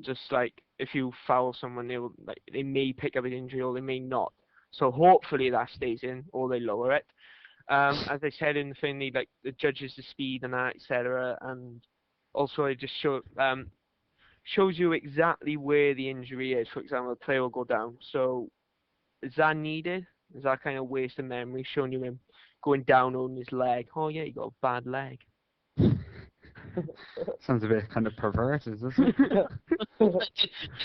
just like if you foul someone, they may pick up an injury or they may not. So hopefully that stays in or they lower it. As I said in the thing, the judges the speed and that, etc. And also it just shows you exactly where the injury is. For example, the player will go down. So is that needed? Is that kind of waste of memory showing you him going down on his leg? Oh yeah, you got a bad leg. Sounds a bit kind of perverted, doesn't it?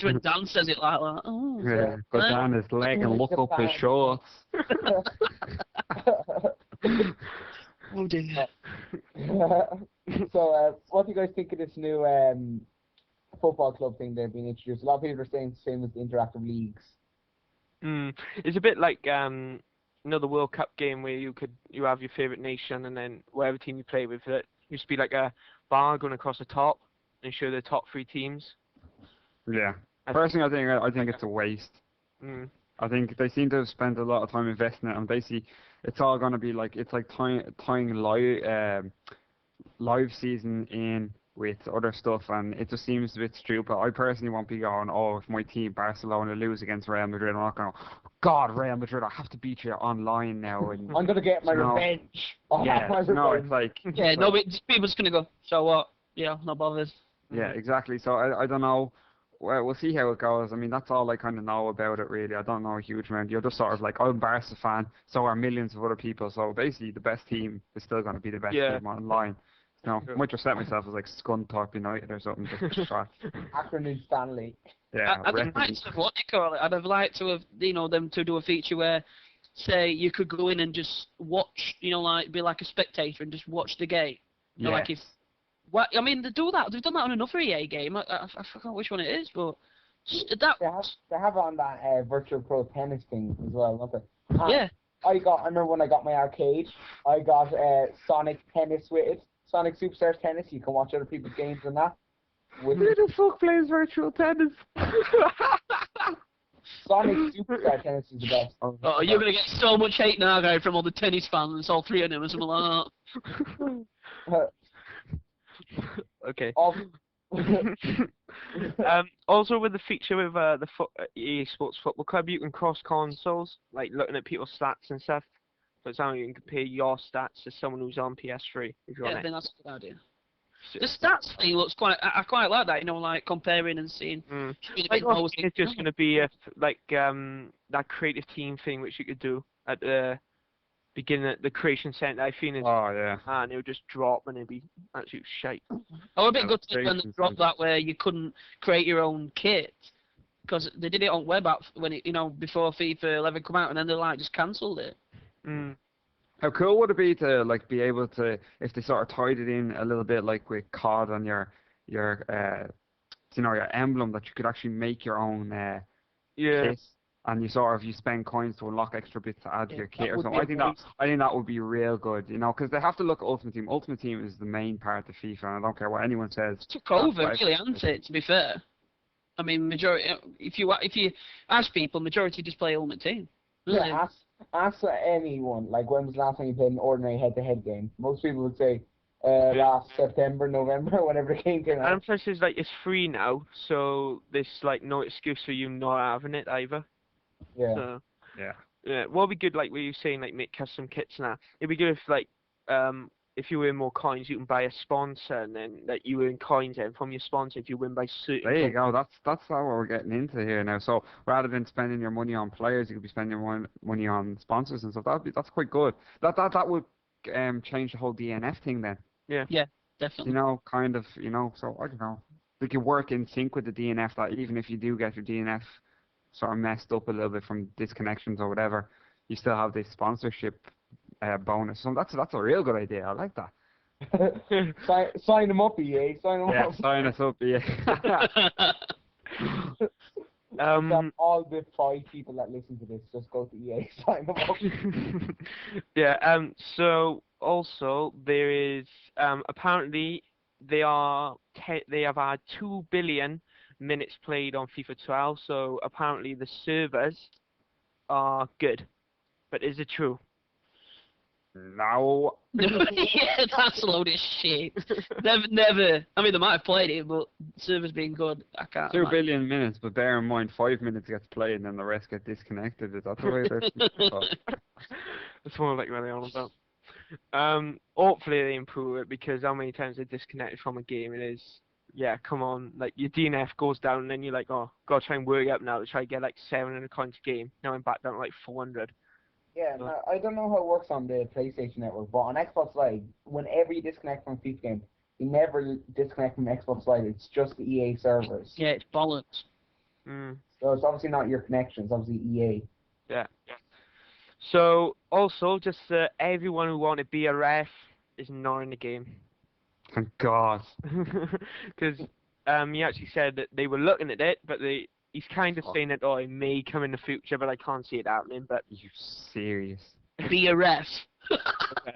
When Dan says it like that. Oh, yeah, go down his leg and look up his shorts. Oh dear. So, what do you guys think of this new football club thing they've been introduced? A lot of people are saying the same as the interactive leagues. It's a bit like the World Cup game where you have your favourite nation and then whatever team you play with, it used to be like a bar going across the top and show the top 3 teams. Yeah. Personally, I think it's a waste. I think they seem to have spent a lot of time investing in it, and basically it's all going to be like, it's like tying live season in with other stuff, and it just seems a bit stupid. I personally won't be going, if my team Barcelona lose against Real Madrid, I'm not going, God, Real Madrid, I have to beat you online now. And I'm going to get my revenge. It's like... Yeah, people's going to go, so what? Yeah, not bothered. Yeah, exactly. So I don't know. well, we'll see how it goes. I mean, that's all I kind of know about it, really. I don't know a huge amount. You're just sort of like, I'm a Barca fan, so are millions of other people. So basically, the best team is still going to be the best Yeah. team online. You know, Sure. might just set myself as like Scunthorpe United or something. Just try. Acronym Stanley. Yeah, I'd reckon- like to, what do you call it? I'd have liked to have, them to do a feature where, say, you could go in and just watch, like, be like a spectator and just watch the game. You know, like if, I mean, they do that. They've done that on another EA game. I forgot which one it is, but that. They have it on that Virtual Pro Tennis thing as well, don't they? And Yeah. I remember when I got my arcade, I got Sonic Tennis with it. Sonic Superstars Tennis. You can watch other people's games and that. With Who the fuck plays virtual tennis? Sonic Superstar Tennis is the best. Oh, you're gonna get so much hate now, guy, from all the tennis fans, all three of them, or something like that. Okay. Of- Also with the feature with the EA Sports Football Club, you can cross consoles, like looking at people's stats and stuff. For example, you can compare your stats to someone who's on PS3 if you Yeah, I want think that's a good idea. it. The stats thing looks I quite like that, like comparing and seeing. Mm. Being a Like, bit nosy. obviously it's just going to be that creative team thing which you could do at the beginning at the creation center. I think is Oh yeah. and it would just drop and it'd be absolute shite. I was a bit Yeah, good to when they illustrations dropped and- that where you couldn't create your own kit. Because they did it on web app when it, before FIFA 11 come out, and then they just cancelled it. Mm. How cool would it be to like be able to, if they sort of tied it in a little bit like with COD on your your emblem, that you could actually make your own Yeah. kit, and you spend coins to unlock extra bits to add to Yeah, your that kit or would something. be I think that would be real good, because they have to look at Ultimate Team. Ultimate Team is the main part of FIFA, and I don't care what anyone says. It took over, right. really, hasn't it, to be fair? I mean, majority, if you ask people, majority just play Ultimate Team. doesn't Yeah, it? ask anyone, like, when was the last time you played an ordinary head-to-head game? Most people would say, last September, November, whenever the game came out. And plus it's it's free now, so there's no excuse for you not having it either. Yeah. So Yeah. yeah, what would be good, like what you were saying, like make custom kits now. It'd be good if you win more coins, you can buy a sponsor, and then you earn coins then from your sponsor if you win by certain. There you go. That's how we're getting into here now. So rather than spending your money on players, you could be spending your money on sponsors and stuff. That's quite good. That would change the whole DNF thing then. Yeah, definitely. Kind of. So I don't know. We could work in sync with the DNF. That even if you do get your DNF sort of messed up a little bit from disconnections or whatever, you still have this sponsorship bonus. So that's a real good idea. I like that. sign them up, EA. Sign them Yeah, up. sign us up. Yeah. All the 5 people that listen to this, just go to EA, sign them up. Yeah. So also there is apparently they have had 2 billion minutes played on FIFA 12. So apparently the servers are good. But is it true? No. Yeah, that's a load of shit. Never. I mean, they might have played it, but servers being good, I can't. 2 billion minutes, but bear in mind 5 minutes gets played and then the rest get disconnected. Is that the way they're That's more like what they're on about. Hopefully they improve it, because how many times they're disconnected from a game it is. Yeah, come on, like your DNF goes down and then you're like, oh, gotta try and work up now to try to get 700 coins a game. Now I'm back down to 400. Yeah, no, I don't know how it works on the PlayStation Network, but on Xbox Live, whenever you disconnect from a FIFA game, you never disconnect from Xbox Live. It's just the EA servers. Yeah, it's bollocks. Mm. So it's obviously not your connection. It's obviously EA. Yeah. So also, just everyone who wanted to be a ref is not in the game. Thank God. Because he actually said that they were looking at it, but he's kind of saying that it may come in the future, but I can't see it happening. But You serious? Be a ref.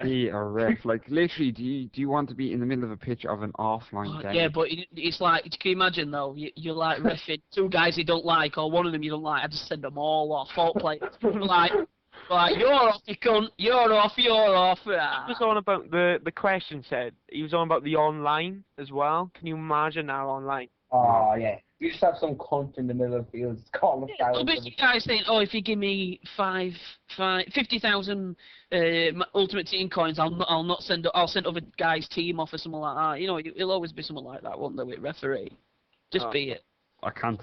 Be a ref. Like literally, do you want to be in the middle of a pitch of an offline game? Yeah, but it's like, can you imagine though? You're like reffing 2 guys you don't like, or one of them you don't like. I just send them all off. 4 players. Like you're off, you cunt. You're off. You're off. he was on about the question said he was on about the online as well. Can you imagine now online? Oh, yeah. You just have some cunt in the middle of the field calling Yeah, fouls. but you guys saying, oh, if you give me 50,000 Ultimate Team coins, I'll send other guys' team off or something like that. It'll always be something like that, won't there, with referee? Just be it. I can't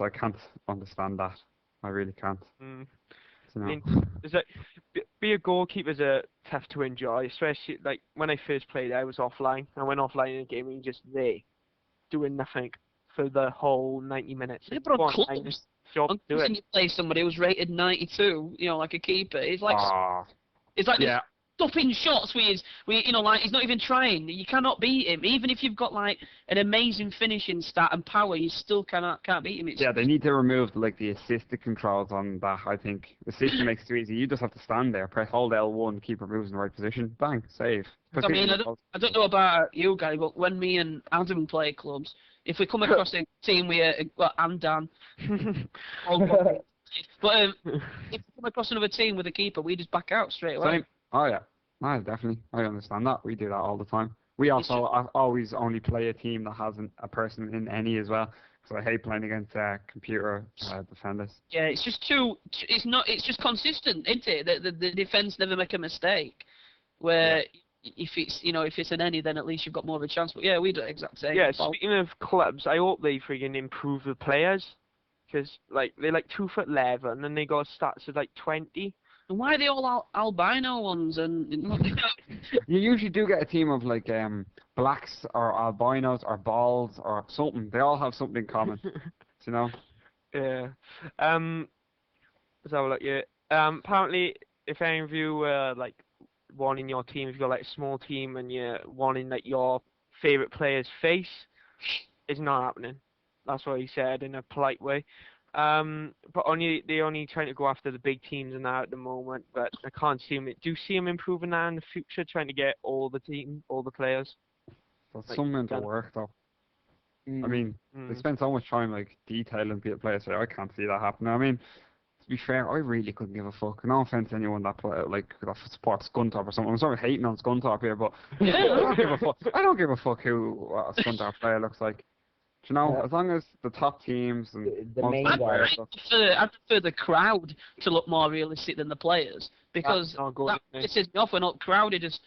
understand that. I really can't. Mm. You I know? mean, is that be a goalkeeper's tough to enjoy, especially like when I first played. I was offline. I went offline in a game and you're just there, doing nothing for the whole 90 minutes. Yeah, but Go on on, clubs, job, on do clubs it. and you play somebody who's rated 92, you know, like a keeper. It's like Ah, it's like yeah. stopping shots with you know, like he's not even trying. You cannot beat him, even if you've got like an amazing finishing stat and power. You still can't beat him. It's, Yeah, they need to remove the assisted controls on that. I think the system makes it too easy. You just have to stand there, press hold L1, keep moves in the right position, bang, save. I mean, I don't know about you guys, but when me and Adam play clubs, if we come across a team with and Dan, but if we come across another team with a keeper, we just back out straight away. Same. Oh yeah, no, definitely. I understand that. We do that all the time. We also always only play a team that has a person in any as well. So I hate playing against computer defenders. Yeah, it's just it's just consistent, isn't it? The defense never make a mistake. Where if it's an any, then at least you've got more of a chance. But yeah, we do the exact same. Yeah, speaking of clubs, I hope they freaking improve the players. Because, like, they're like 2'11", and then they got stats of like 20. And why are they all albino ones? And You usually do get a team of blacks or albinos or balds or something. They all have something in common. You know? Yeah. Let's have a look here. Apparently, if any of you like wanting your team, if you've got like a small team and you're wanting like your favorite player's face, it's not happening. That's what he said in a polite way. But they're only trying to go after the big teams and that at the moment. But I can't see him. Do you see him improving that in the future, trying to get all the players? That's Like, some mental work, though. I mean, they Mm. spend so much time detailing players. So I can't see that happening. I mean, to be fair, I really couldn't give a fuck. No offense to anyone that that supports Scunthorpe or something. I'm sort of hating on Scunthorpe here, but I don't give a fuck. I don't give a fuck what a Scunthorpe player looks like. You know, as long as the top teams and The most main of the guy. players I prefer the crowd to look more realistic than the players, because not good, that isn't it? pisses me off. We're not crowded, just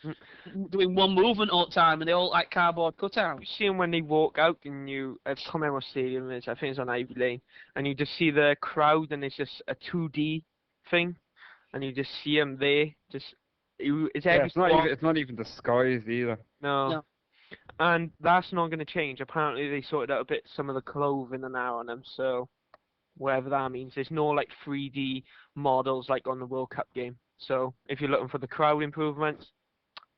doing one movement all the time, and they all like cardboard cutouts. You see them when they walk out, and I can't remember what stadium it is. I think it's on Ivy Lane, and you just see the crowd, and it's just a 2D thing, and you just see them there. It's every it's not even disguised either. No. And that's not going to change. Apparently, they sorted out a bit some of the clothing and that on them, so whatever that means. There's no like 3D models like on the World Cup game. So if you're looking for the crowd improvements,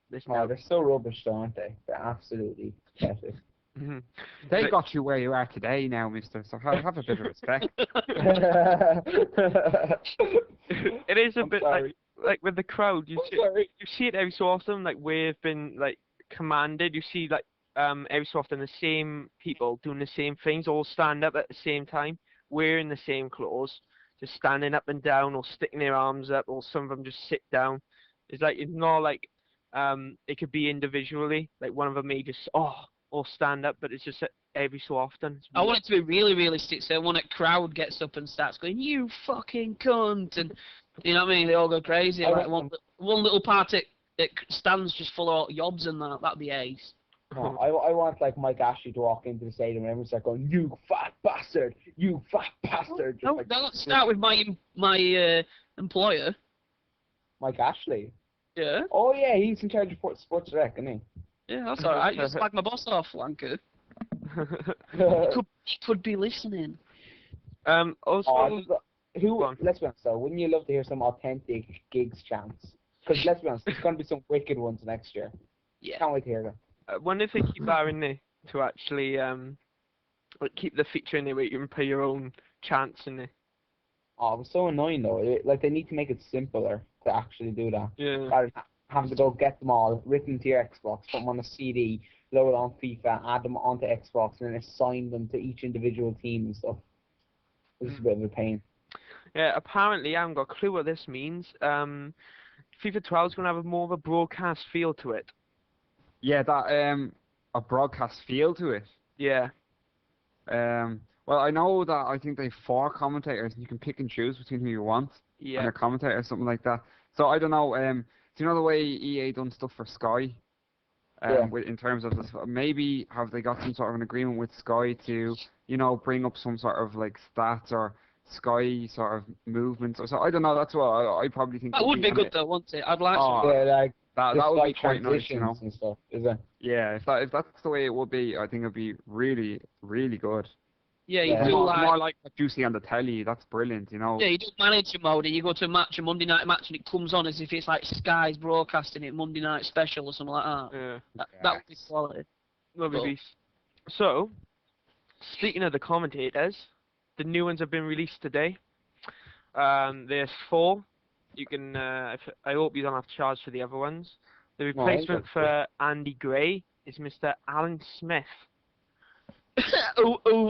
there's no. They're so rubbish, though, aren't they? They're absolutely pathetic. Mhm. They got you where you are today now, mister, so have a bit of respect. It is a I'm bit sorry. like with the crowd. You see it every so often. Like we've been like commanded. You see like every so often the same people doing the same things, all stand up at the same time, wearing the same clothes, just standing up and down, or sticking their arms up, or some of them just sit down. It's not like it could be individually. Like one of them may just or stand up, but it's just every so often. I want it to be really realistic, so when a crowd gets up and starts going, "You fucking cunt," and you know what I mean, they all go crazy. Like one little part it stands just full of yobs and that'd be ace. No, I want like Mike Ashley to walk into the stadium and everyone's like going, "You fat bastard! You fat bastard!" Just like, Don't start with my employer. Mike Ashley. Yeah. Oh yeah, he's in charge of Sports Direct, isn't he? Yeah, that's alright. You just slag my boss off, wanker. He could be listening. Also, Let's be honest though, wouldn't you love to hear some authentic gigs chants? Because let's be honest, there's going to be some wicked ones next year. Yeah. Can't wait to hear them. I wonder if they keep that in there to actually like keep the feature in there where you can put your own chants in there. Oh, it was so annoying though. Like they need to make it simpler to actually do that. Yeah. Rather than having to go get them all written to your Xbox, put them on a CD, load it on FIFA, add them onto Xbox, and then assign them to each individual team and stuff. This is a bit of a pain. Yeah, apparently I haven't got a clue what this means. FIFA 12 is going to have more of a broadcast feel to it. Yeah, that a broadcast feel to it. Yeah. Well, I know that I think they have 4 commentators, and you can pick and choose between who you want. Yeah. And a commentator or something like that. So I don't know. Do you know the way EA done stuff for Sky? Yeah. In terms of this, maybe have they got some sort of an agreement with Sky to you know, bring up some sort of like stats or sky sort of movements or so. I don't know. That's what I probably think. That would be and good though, wouldn't it? I'd like Oh, some. Yeah, like that would be slight quite nice, you know. transitions and stuff. Is it? Yeah, if that's the way it would be, I think it'd be really, really good. Yeah, you Yeah. do More like. like what you see on the telly. That's brilliant, you know. Yeah, you do manager mode and you go to a match, a Monday night match, and it comes on as if it's like Sky's broadcasting it, Monday night special or something like that. Yeah. That would be quality. Lovely Cool. beast. So, speaking of the commentators, the new ones have been released today. There's 4. You can. I hope you don't have to charge for the other ones. The replacement for Andy Gray is Mr. Alan Smith.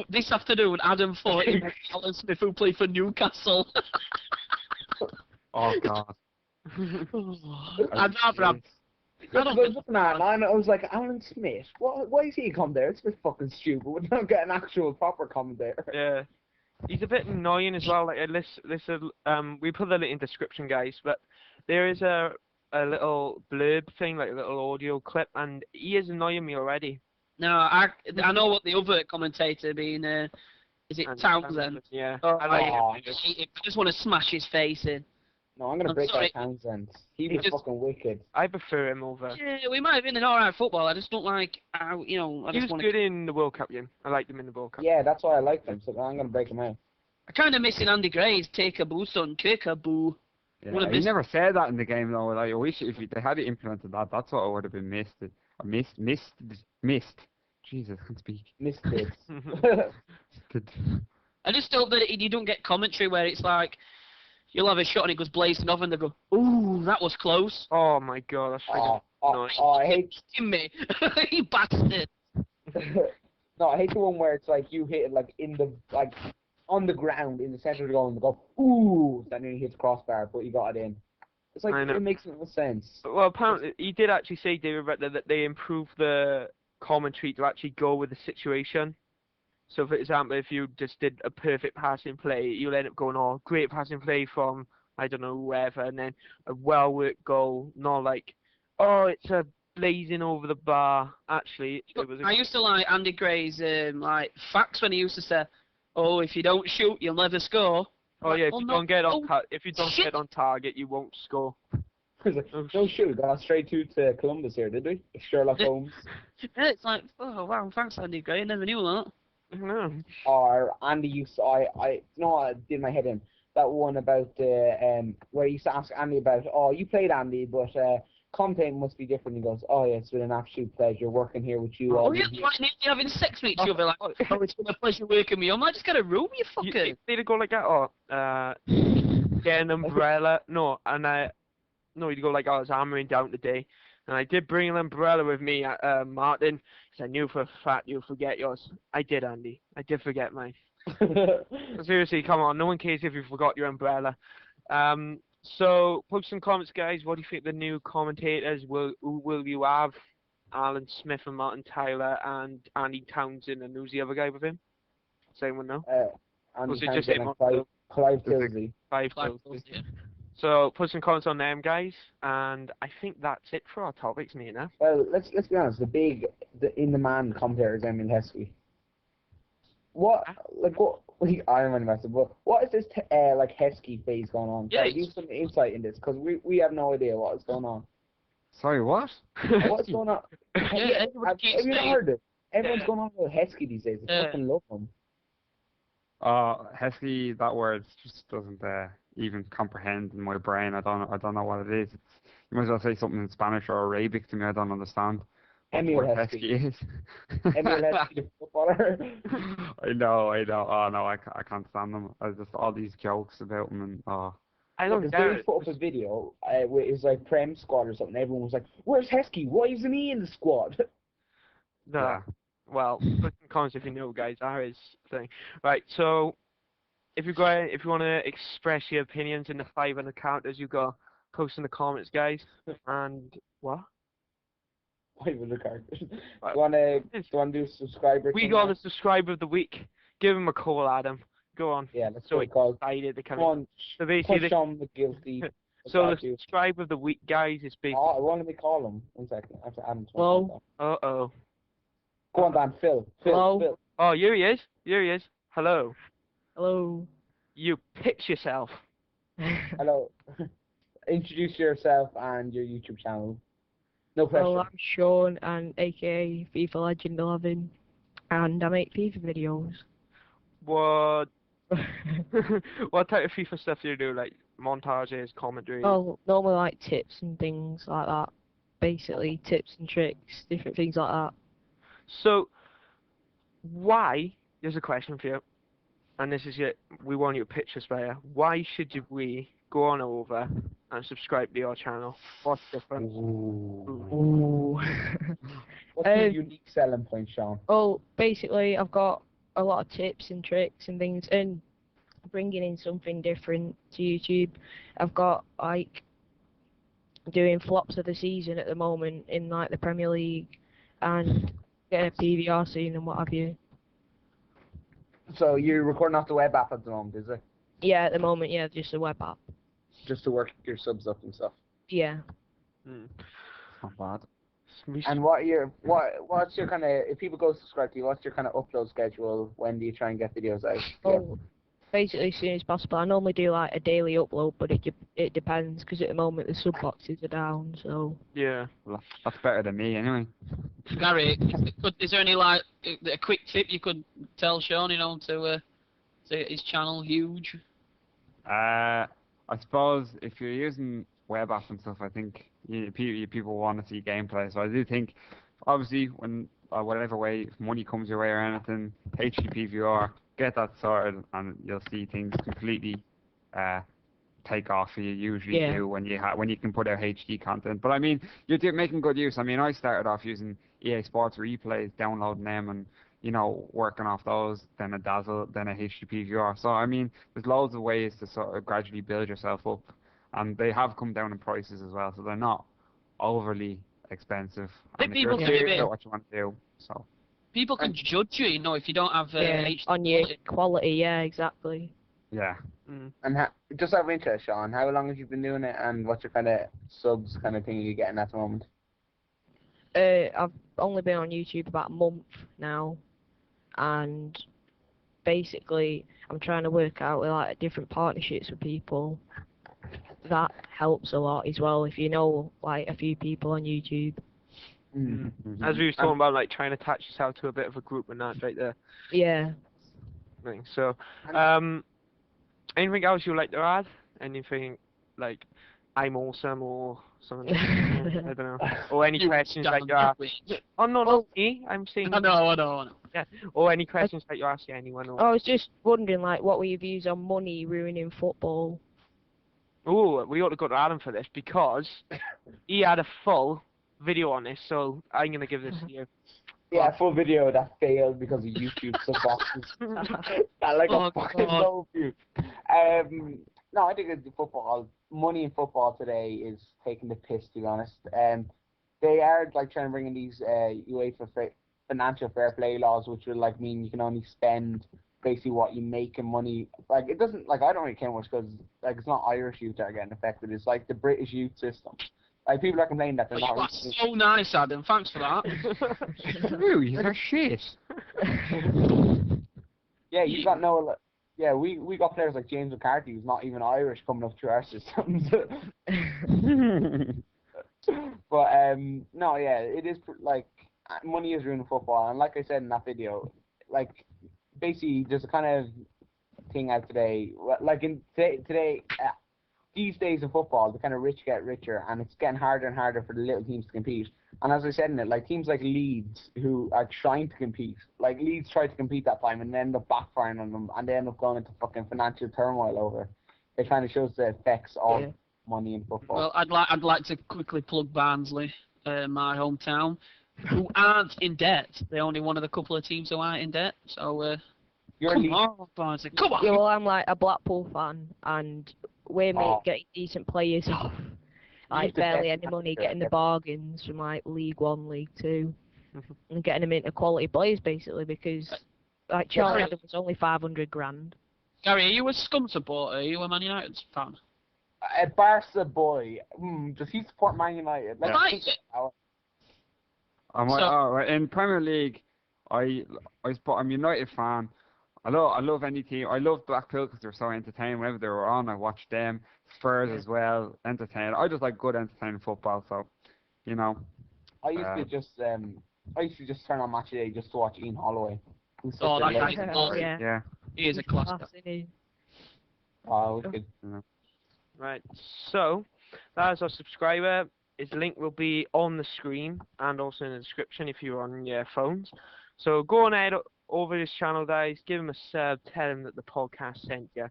This afternoon, Adam thought it was Alan Smith who played for Newcastle. Oh God. I'd rather have. I I don't was looking at it and I was like, Alan Smith? Why is he come there? It's a bit fucking stupid. We don't get an actual proper commentator. Yeah. He's a bit annoying as well. Like, we put the link in description, guys. But there is a little blurb thing, like a little audio clip, and he is annoying me already. No, I know what the other commentator being. Is it And Townsend? Yeah. Oh, I like I him. hate him. I just want to smash his face in. No, I'm gonna I'm break sorry. that Townsend. He He was just- fucking wicked. I prefer him over. Yeah, we might have been an alright football. I just don't like how, you know. I He just was want good in the World Cup game. I liked him in the World Cup. Yeah, that's why I liked him. So I'm gonna break him out. I kind of missing Andy Gray's take a boo, son, kick a boo. What a Yeah, he miss- never said that in the game though. Like, I wish if they had implemented that, that's what would have been missed. Missed. Jesus, I can't speak. Missed it. I just hope that you don't get commentary where it's like you'll have a shot and it goes blazing off and they go, "Ooh, that was close." Oh my God, that's freaking annoying. I hate. Him me, you bastard. No, I hate the one where it's like you hit it like in the like on the ground in the center of the goal and they go, "Ooh," that nearly hits crossbar, but you got it in. It's like I know. it makes no sense. Well, apparently he did actually say, David Rettler, that they improved the commentary to actually go with the situation. So, for example, if you just did a perfect passing play, you'll end up going, "Oh, great passing play from I don't know whoever," and then a well-worked goal, not like, "Oh, it's a blazing over the bar." Actually, it was. I used to like Andy Gray's like facts when he used to say, "Oh, if you don't shoot, you'll never score." Oh yeah, if Oh, you no. don't get on, Oh, if you don't shit. get on target, you won't score. No shoot, got straight to Columbus here, did we? Sherlock Holmes. Yeah, it's like, oh wow, thanks Andy Gray, I never knew that. I don't know. Or Andy used to, I no, I did my head in. That one about the where he used to ask Andy about, "Oh, you played Andy, but content must be different." He goes, "Oh yeah, it's been an absolute pleasure working here with you all." Oh yeah, like nearly having sex with each other, like, "Oh, it's been a pleasure working with you." I'm like, just get a room, you fucker. They'd go like that, or get an umbrella. No, and no, you'd go like, "Oh, I was hammering down today, and I did bring an umbrella with me, Martin, because I knew for a fact you'll forget yours." I did, Andy. I did forget mine. Seriously, come on. No one cares if you forgot your umbrella. So, post some comments, guys. What do you think the new commentators who will you have? Alan Smith and Martin Tyler and Andy Townsend, and who's the other guy with him? Does anyone know? Andy Was it just Townsend him and on Clive Tilsley. Five Like, Tilsley. yeah. So put some comments on them, guys, and I think that's it for our topics, mate. Now. Well, let's be honest. The in the man commentator is Emil Heskey. What I don't know, but what is this like Heskey phase going on? Yeah, Give some insight in this because we have no idea what is going on. Sorry, what? What's going on? Yeah, everyone have keeps you not saying- heard it? Everyone's Yeah. going on with Heskey these days. I Yeah. fucking love him. Heskey, that word just doesn't even comprehend in my brain. I don't know what it is. You might as well say something in Spanish or Arabic to me. I don't understand what the Emil word Heskey. is. Emil Heskey, the footballer. I know. Oh no, I can't stand them. Just all these jokes about him and I don't Because get they it. put up a video where it was like Prem squad or something. Everyone was like, "Where's Heskey? Why isn't he in the squad?" No. Yeah. Well, put some comments if you know, guys. That is the thing. Right. So, if you want to express your opinions in the 500 characters, you go post in the comments, guys. And what? Why was the characters? Do Right. you wanna do subscriber? We thing got now? the subscriber of the week. Give him a call, Adam. Go on. Yeah, let's So go call. excited to come Come in. on, So basically, push on the guilty. so the What's that do? subscriber of the week, guys, is basically. Oh, why don't we call him? 1 second. I have to add him to my Hello? phone. Uh-oh. Go on, Dan. Phil. Hello? Phil. Oh, here he is. Here he is. Hello. Hello. You pitch yourself. Hello. Introduce yourself and your YouTube channel. No pressure. Well, I'm Sean, and aka FIFA Legend 11, and I make FIFA videos. What? What type of FIFA stuff do you do? Like montages, commentary? Well, normally like tips and things like that. Basically, tips and tricks, different things like that. So, why? Here's a question for you, and this is it. We want you to pitch this player. Why should we go on over and subscribe to your channel? What's different? Ooh. What's your unique selling point, Sean? Well, basically, I've got a lot of tips and tricks and things, and bringing in something different to YouTube. I've got like doing flops of the season at the moment in like the Premier League, and getting a PVR soon and what have you. So you're recording off the web app at the moment, is it? Yeah, at the moment, yeah, just a web app. Just to work your subs up and stuff. Yeah. Not bad. And what's your kind of, if people go subscribe to you, what's your kind of upload schedule? When do you try and get videos out? Well, basically as soon as possible. I normally do like a daily upload, but it depends, because at the moment the sub boxes are down, so. Yeah. Well, that's better than me anyway. Gary, is there any like a quick tip you could tell Sean, you know, to get his channel huge? I suppose if you're using web apps and stuff, I think people want to see gameplay. So I do think, obviously, when whatever way if money comes your way or anything, HDPVR, get that sorted, and you'll see things completely take off for you. Usually do when you can put out HD content. But I mean, you're making good use. I mean, I started off using EA Sports replays, downloading them, and working off those, then a Dazzle, then a HDPVR. So I mean, there's loads of ways to sort of gradually build yourself up, and they have come down in prices as well, so they're not overly expensive. I think and if you're people serious about what you want to do, so. People can judge you, you know, if you don't have HD on your quality, yeah, exactly. Yeah. And just out of interest, Sean, how long have you been doing it, and what's your kind of subs kind of thing you're getting at the moment? I've only been on YouTube about a month now, and basically I'm trying to work out with like different partnerships with people. That helps a lot as well if you know like a few people on YouTube. As we were talking about, like trying to attach yourself to a bit of a group and that right there. Yeah. So, anything else you'd like to add? Anything like I'm awesome or something? I don't know. Or any questions that you ask? Oh no, not me. I'm saying. I know. Yeah. Or any questions that you're asking anyone? Or... I was just wondering, like, what were your views on money ruining football? Oh, we ought to go to Adam for this because he had a full video on this, so I'm gonna give this to you. Yeah, full video that failed because of YouTube sub boxes. Like a fucking low view. No, I think it's money in football today is taking the piss, to be honest. They are like trying to bring in these UEFA financial fair play laws, which will like mean you can only spend basically what you make in money. Like it doesn't, like I don't really care much because like it's not Irish youth that are getting affected. It's like the British youth system. Like people are complaining that they're not. That's so nice, Adam. Thanks for that. Screw you, they're shit. Yeah, you got no. Yeah, we got players like James McCarthy, who's not even Irish, coming up through our systems. But no, yeah, it is like money is ruining football, and like I said in that video, like basically there's a kind of thing out today, like in today. These days of football, the kind of rich get richer, and it's getting harder and harder for the little teams to compete. And as I said in it, like teams like Leeds, who are trying to compete, like Leeds tried to compete that time and then end up backfiring on them, and they end up going into fucking financial turmoil over. It kind of shows the effects of money in football. Well, I'd like to quickly plug Barnsley, my hometown, who aren't in debt. They're only one of the couple of teams who aren't in debt. So come on, Barnsley, come on. Yeah, well, I'm like a Blackpool fan, and we're getting decent players off. Like barely any money, getting the bargains from like League 1, League 2, and getting them into quality players basically because like Charlie Adam was only 500 grand. Gary, are you a Scum supporter? Are you a Man United fan? A Barca boy. Does he support Man United? Like, Right. Right. In Premier League, I'm a United fan. I love any team. I love Blackpool because they're so entertaining. Whenever they were on, I watched them. Spurs as well, entertaining. I just like good entertaining football. So, you know. I used to just turn on Match Day just to watch Ian Holloway. Oh, that guy. guy's awesome. Yeah. He is a cluster. Fascinating. Oh, wicked. Right, so that is our subscriber. His link will be on the screen and also in the description if you're on your phones. So go on ahead over his channel, guys. Give him a sub. Tell him that the podcast sent you,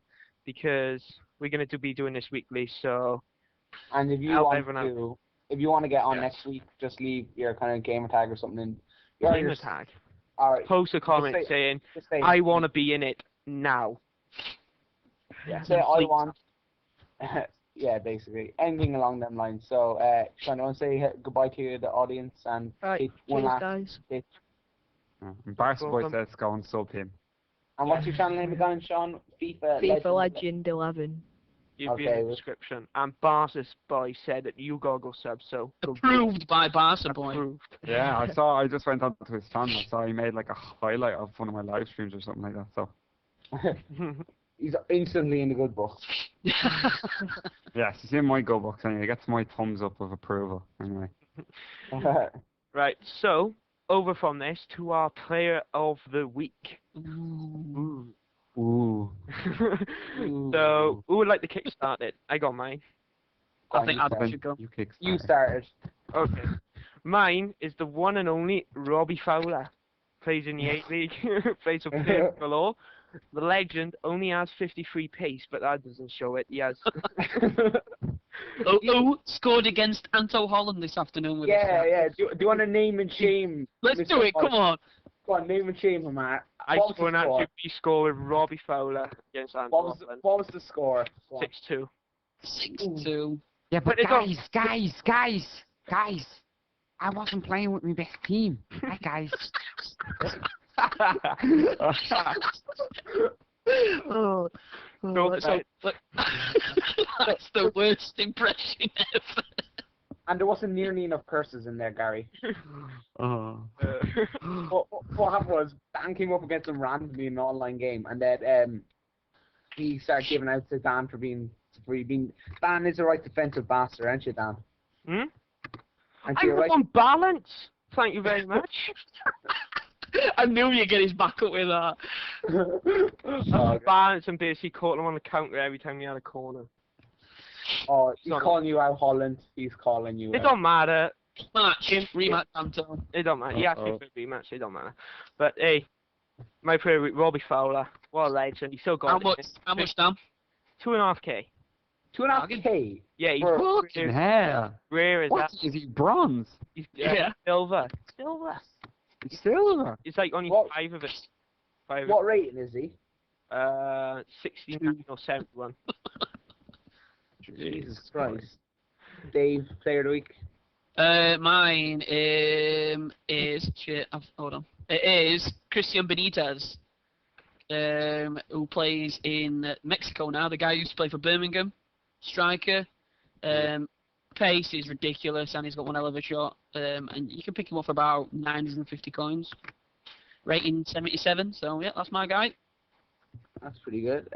because we're going to be doing this weekly. So And if you want to get on next week, just leave your kind of gamer tag or something in. gamer tag. Alright. Post a comment saying, "I want to be in it now." Yeah. Say I want. Yeah, basically anything along them lines. So, Sean, I want to say goodbye to the audience and Right, one cheers, last guys. pitch. Barca boy says go and sub him. And what's your channel name again, Sean? FIFA Legend 11. You'll be in the description. And Barsis Boy said that you gotta go sub. So Approved by Barca Boy. approved. Yeah, I just went onto his channel. I saw he made like a highlight of one of my live streams or something like that. So. He's instantly in the good books. Yes, he's in my go books anyway. He gets my thumbs up of approval anyway. Right, so over from this to our player of the week. Ooh. Ooh. So who would like to kickstart it? I got mine. I think I should go. You started. Okay. Mine is the one and only Robbie Fowler. Plays in the 8 League. Plays for Players Galore. The legend only has 53 pace, but that doesn't show it. He has. Scored against Anto Holland this afternoon with Yeah. Do you want to name and shame? Let's Mr. do it, come on. Go on, name and shame him, Matt. I scored an actual score with Robbie Fowler against Anto What Holland. was the score? 6-2. 6-2. Yeah, but guys, guys, I wasn't playing with my best team. Hi, guys. Oh, So, look, that's the worst impression ever. And there wasn't nearly enough curses in there, Gary. Oh. What happened was, Dan came up against him randomly in an online game, and then he started giving out to Dan for being. Dan is a right defensive bastard, aren't you, Dan? Hmm? Aren't I'm you right? on balance. Thank you very much. I knew you'd get his back up with that. Oh, Balance and basically caught him on the counter every time he had a corner. Oh, he's Sorry. calling you out, Holland. He's calling you It out. don't matter. Rematch, Anto. It don't matter. He asked me for a rematch. It don't matter. But hey, my favourite, Robbie Fowler. What a legend. He's so good. How much, Dan? 2.5k. 2.5k? Yeah, he's Fucking hell. rare as What that. is he? Bronze? He's Yeah. silver. Silver. Silver? It's like only What? 5 of it. 5 of What rating is he? it. 69 or 71. Jesus Christ. Dave, player of the week. Mine is hold on. It is Christian Benitez, who plays in Mexico now. The guy who used to play for Birmingham, striker. Pace is ridiculous, and he's got one hell of a shot. And you can pick him up for about 950 coins. Rating 77. So yeah, that's my guy. That's pretty good.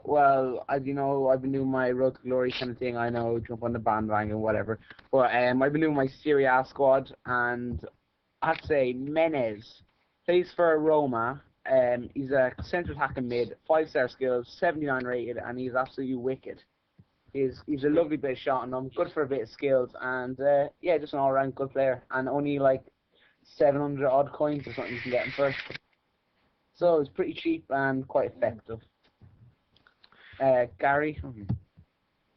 Well, as you know, I've been doing my Road to Glory kind of thing. I know, jump on the bandwagon, whatever. But I've been doing my Serie A squad, and I'd say Menez plays for Roma. He's a central attacking mid, 5-star skills, 79 rated, and he's absolutely wicked. He's a lovely bit of shot on him, good for a bit of skills, and yeah, just an all-round good player. And only like 700 odd coins or something you can get him for. So it's pretty cheap and quite effective. Gary?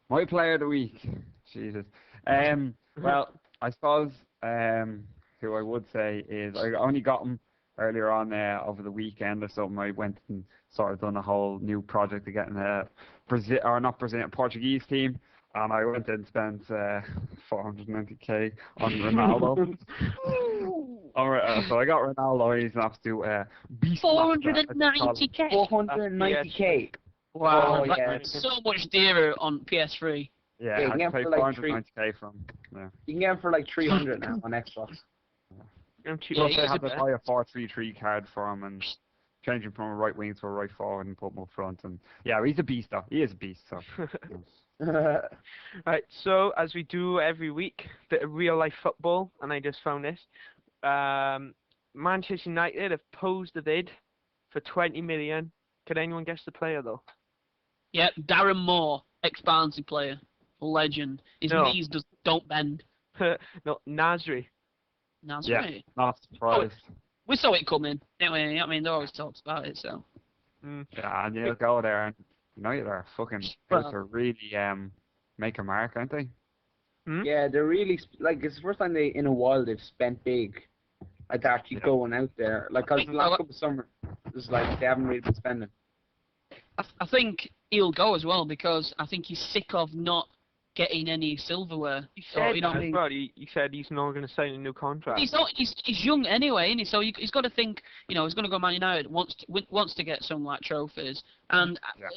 My player of the week. Jesus. Well, I suppose who I would say is, I only got him earlier on over the weekend or something. I went and sort of done a whole new project of getting a Portuguese team, and I went and spent 490k on Ronaldo. Alright, so I got Ronaldo. He's an absolute beast. 490k. 490k. Wow, Oh, yeah. that's so much dearer on PS3. Yeah, Yeah, you I can can pay get for like 490k from. Yeah. You can get him for like 300 now on Xbox. I'm cheap. Yeah, Plus, he they was had a to bit- buy a 4-3-3 card for him and change him from a right wing to a right forward and put him up front. And yeah, he's a beast though. He is a beast. So. Right, so as we do every week, bit of real life football, and I just found this. Manchester United have posed a bid for 20 million. Could anyone guess the player though? Yeah, Darren Moore, ex-Barnsley player, legend. His No. knees don't bend. No, Nasri. That's Yeah. right. Not surprised. We saw it coming, didn't we? I mean, they always talked about it, so. Mm. Yeah, and you'll go there and United are fucking Well- out to really make a mark, aren't they? Hmm? Yeah, they're really like it's the first time in a while they've spent big. Like they're actually Yeah. going out there. Like 'cause the last couple of summer, it's like they haven't really been spending. I think he'll go as well because I think he's sick of not getting any silverware. He So, said you know what I that, mean? but he said he's not going to sign a new contract. He's not. He's young anyway, isn't he? So he's got to think. You know, he's going to go Man United. Wants to get some like trophies. And Yeah.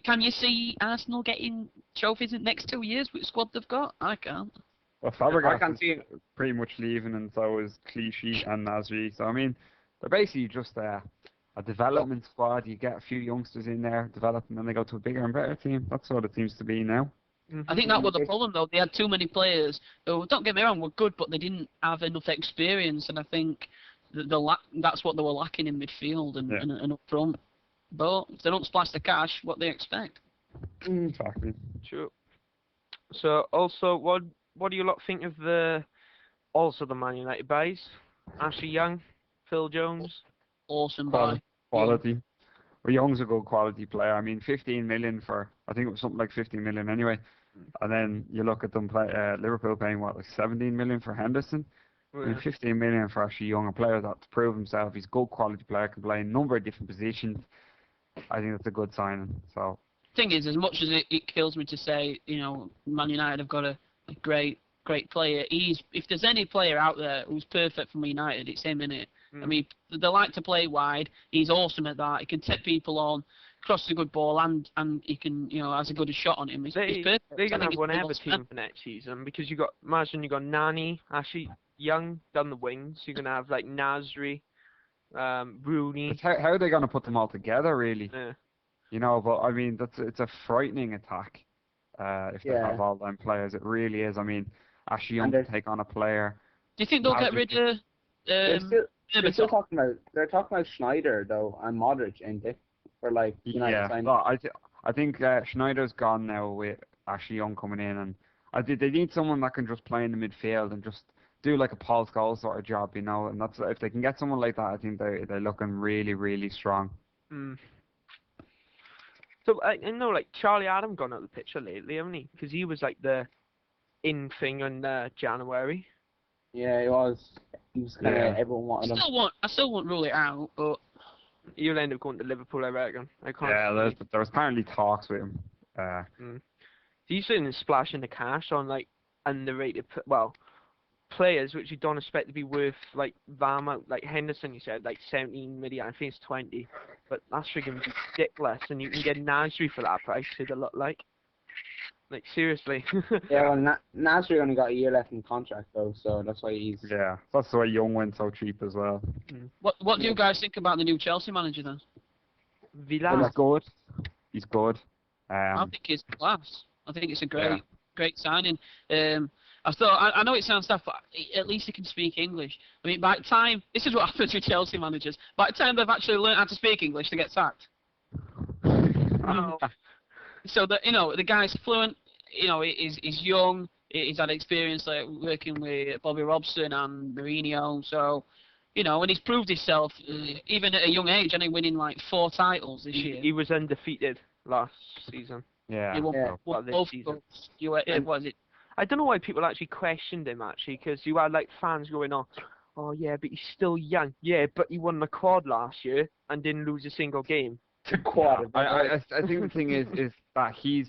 can you see Arsenal getting trophies in the next 2 years with the squad they've got? I can't. Well, I Fabregas can't is see it. pretty much leaving, and so is Clichy and Nasri. So I mean, they're basically just a development squad. You get a few youngsters in there, develop, and then they go to a bigger and better team. That's what it seems to be now. I think that was the problem though. They had too many players who, don't get me wrong, were good, but they didn't have enough experience. And I think that's what they were lacking in midfield and, Yeah. and up front. But if they don't splash the cash, what they expect? Exactly. True. So also, what do you lot think of the Man United buys? Ashley Young, Phil Jones. Awesome Quality. buy. Quality. Well, Young's a good quality player. I mean, 15 million for, I think it was something like 15 million anyway. And then you look at them play, Liverpool paying what, like 17 million for Henderson. I mean, 15 million for Ashley Young, a player that to prove himself. He's a good quality player, can play in a number of different positions. I think that's a good signing. So Thing is, as much as it kills me to say, you know, Man United have got a great player. If there's any player out there who's perfect for Man United, it's him, innit? I mean, they like to play wide. He's awesome at that. He can take people on, crosses a good ball, and he can, you know, has a good shot on him. He's perfect. They're I gonna think have one he's ever well team for next season because you got Nani, Ashley Young down the wings. You're gonna have like Nasri, Rooney. it's how are they going to put them all together, really? Yeah. You know, but I mean, it's a frightening attack if they Yeah. have all them players. It really is. I mean, Ashley Young And can they're- take on a player. Do you think they'll get rid of They're still Berbatov? talking about Schneider though and Modric, ain't they? For like United Yeah, signing. no, I think Schneider's gone now with Ashley Young coming in, and they need someone that can just play in the midfield and just do like a Paul Scholes sort of job, you know. And that's if they can get someone like that, I think they're looking really, really strong. Mm. So I know like Charlie Adam gone out of the picture lately, haven't he? Because he was like the in thing in January. Yeah, he was. He was kind of Yeah. everyone wanted him. I still won't rule it out, but He'll end up going to Liverpool, I reckon. I can't. Yeah, see. there was apparently talks with him. He's been splashing the cash on like underrated, players which you don't expect to be worth like that amount. Like Henderson, you said like 17 million. I think it's 20, but that's freaking ridiculous. And you can get Nasri for that price. It'd look like seriously. Yeah, well, Nasri only got a year left in the contract though, so that's why he's. Yeah, that's why Young went so cheap as well. what do you guys think about the new Chelsea manager then? Villa. He's good. He's good. I think it's class. I think it's a great signing. I know it sounds tough, but at least he can speak English. I mean, by the time, this is what happens with Chelsea managers. By the time they've actually learned how to speak English, they get sacked. Oh. So that, you know, the guy's fluent. You know, he's young. He's had experience like working with Bobby Robson and Mourinho. So, you know, and he's proved himself even at a young age. I think winning like 4 titles this year. He was undefeated last season. Yeah. He won, Yeah. won This both season. what was it? I don't know why people actually questioned him actually, because you had like fans going on, oh yeah, but he's still young. Yeah, but he won the quad last year and didn't lose a single game. Quad. I think the thing is that he's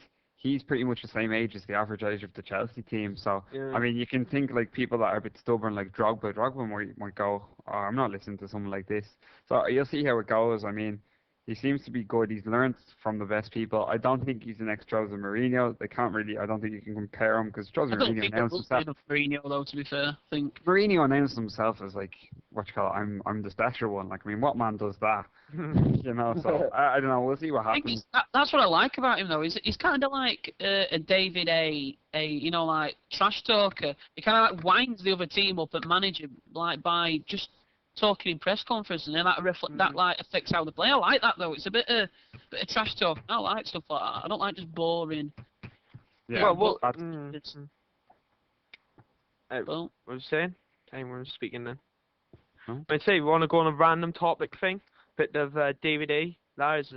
pretty much the same age as the average age of the Chelsea team. So Yeah. I mean, you can think like people that are a bit stubborn, like Drogba might go, oh, I'm not listening to someone like this. So you'll see how it goes. I mean, He seems to be good. He's learned from the best people. I don't think he's the next Jose Mourinho. They can't really. I don't think you can compare him because Jose I don't Mourinho think announced it will himself. be enough Mourinho though. To be fair, I think. Mourinho announced himself as like what you call it. I'm the special one. Like I mean, what man does that? You know. So I don't know. We'll see what I think happens. that's what I like about him though. He's kind of like a David a you know like trash talker. He kind of like winds the other team up at manager like by just talking in press conferences, and then that like affects how they play. I like that though. It's a bit of trash talk. I like stuff like that. I don't like just boring. Yeah. Well, It's, what was you saying? Anyone was speaking then? No? I'd say we want to go on a random topic thing. Bit of DVD. That is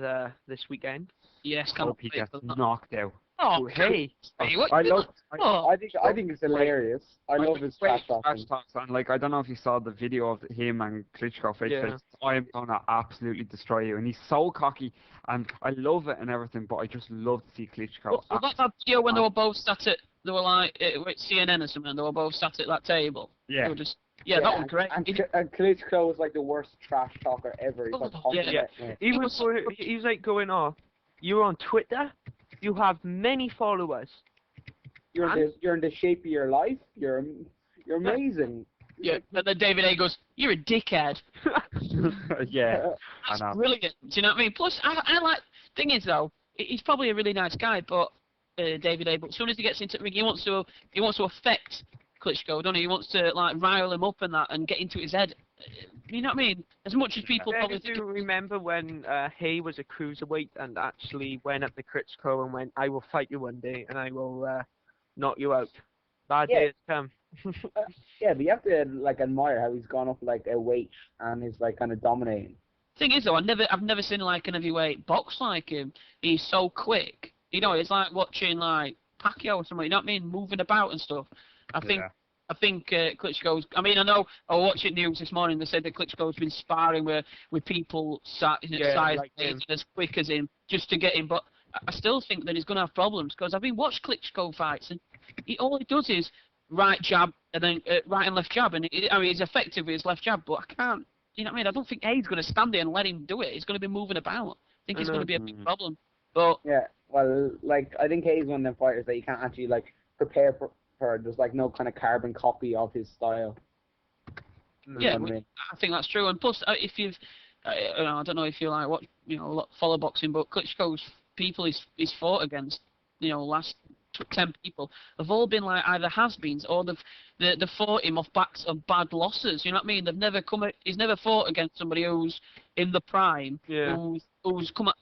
this weekend. yes, I can't hope he wait gets for that. knocked out. Oh, hey. hey, what I you love. Oh. I think it's hilarious. I love his trash talking. And like I don't know if you saw the video of him and Klitschko face Yeah. to I am gonna absolutely destroy you, and he's so cocky, and I love it and everything, but I just love to see Klitschko. Was that that video when they were both sat at, they were like, with CNN or something, they were both sat at that table? Yeah. They were just, that was great. And Klitschko was like the worst trash talker ever. He's like, Oh, yeah. constantly- He was like going off. You're on Twitter. You have many followers. You're in the shape of your life. You're amazing. Yeah, and then David A goes, you're a dickhead. Yeah, I That's know. brilliant. Do you know what I mean? Plus, I like, thing is though, he's probably a really nice guy, but, David A, but as soon as he gets into the ring, he wants to affect Klitschko, doesn't he? He wants to, like, rile him up and that, and get into his head. You know what I mean? As much as people probably Do think... you remember when he was a cruiserweight and actually went up to Klitschko and went, I will fight you one day and I will knock you out. Bad Yeah. days come. Yeah, but you have to like admire how he's gone up like a weight and is like kind of dominating. Thing is though, I've never seen like an heavyweight box like him. He's so quick. You know, it's like watching like Pacquiao or something. You know what I mean? Moving about and stuff. I think Klitschko's. I mean, I know. I was watching news this morning. They said that Klitschko's been sparring with people size like him. as quick as him just to get him. But I still think that he's going to have problems because I've been watching Klitschko fights and all he does is right jab and then right and left jab, and I mean he's effective with his left jab, but I can't. You know what I mean? I don't think he's going to stand there and let him do it. He's going to be moving about. I think it's going to be a big problem. But Yeah, well, like I think Hayes is one of them fighters that you can't actually like prepare for. There's like no kind of carbon copy of his style. yeah, You know what I mean? I think that's true. And plus, if you've, I don't know if you like follow boxing, but Klitschko's people he's fought against, last 10 people have all been like either has-beens or they've fought him off backs of bad losses. You know what I mean? They've never he's never fought against somebody who's in the prime, who's come at,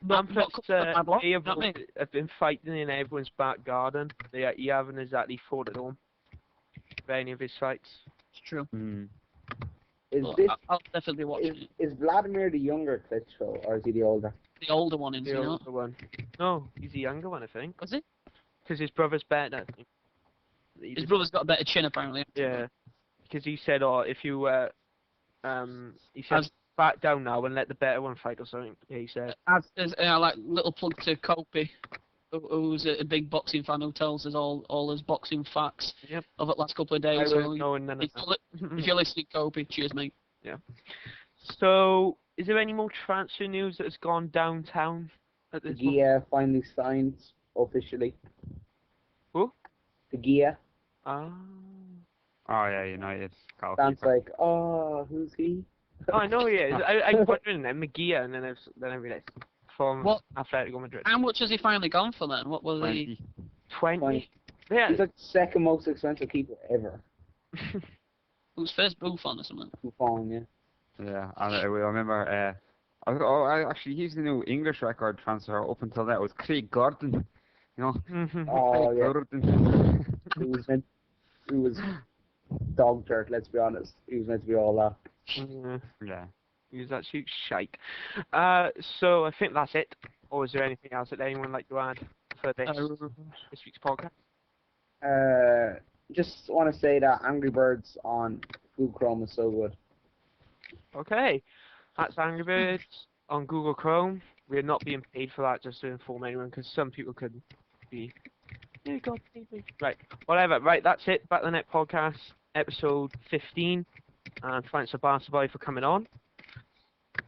not He have been fighting in everyone's back garden. He haven't exactly fought at home for any of his fights. It's true. Is Well, this I'll definitely watch it. is Vladimir the younger Klitschko or is he the older? The older one, The older one. No, he's the younger one, I think. Was it? Because his brother's better. His brother's got a better chin, apparently. Yeah. Because he said, if you he said, back down now and let the better one fight or something. He said. As like little plug to Kopi, who's a big boxing fan who tells us all his boxing facts of the last couple of days. So if you're listening, Kopi, cheers, mate. Yeah. So, is there any more transfer news that has gone downtown at this point? Gia finally signed officially. Who? The Gia. Ah. Oh yeah, United. Sounds like, who's he? Oh, I know he is. I was wondering then, McGear, and then I realised from Atletico Madrid. How much has he finally gone for then? What was he? 20. Yeah. He's like the second most expensive keeper ever. Who's first Buffon or something? Buffon, yeah. Yeah, and I remember. Actually, he's the new English record transfer. Up until that was Craig Gordon. You know. Oh yeah. Gordon. He was dog dirt. Let's be honest. He was meant to be all that. Yeah. He was actually shite. So I think that's it. Or is there anything else that anyone would like to add for this week's podcast? Just want to say that Angry Birds on Google Chrome is so good. Okay. That's Angry Birds on Google Chrome. We're not being paid for that, just to inform anyone, because some people could be... Oh, God, right, whatever. Right, that's it. Back to the Net Podcast, episode 15. And thanks to BaRcAbOy for coming on.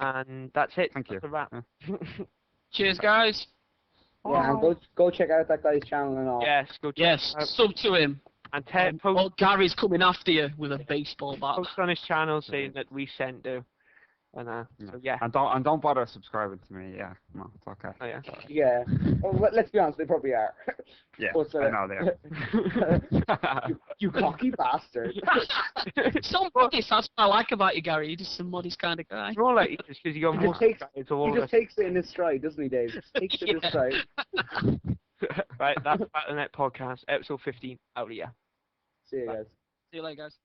And that's it. Thank you. That's a wrap. Yeah. Cheers, guys. Yeah, and go check out that guy's channel and all. Yes, go check Yes, it out. sub to him. And Oh, Gary's coming after you with a baseball bat. post on his channel saying that we sent you. And so yeah. And don't bother subscribing to me. Yeah, no, it's okay. Oh, yeah. Yeah. Well, let's be honest, they probably are. Yeah, But, I know they are. you cocky bastard. So modest, that's what I like about you, Gary. You're just a modest kind of guy. It's more like just because you got He more just takes- subscribers to all He of just takes it in his stride, doesn't he, Dave? Takes it in his Yeah. stride. us. Right, that's BattleNet Podcast, episode 15, out of here. See you guys. See you later, guys.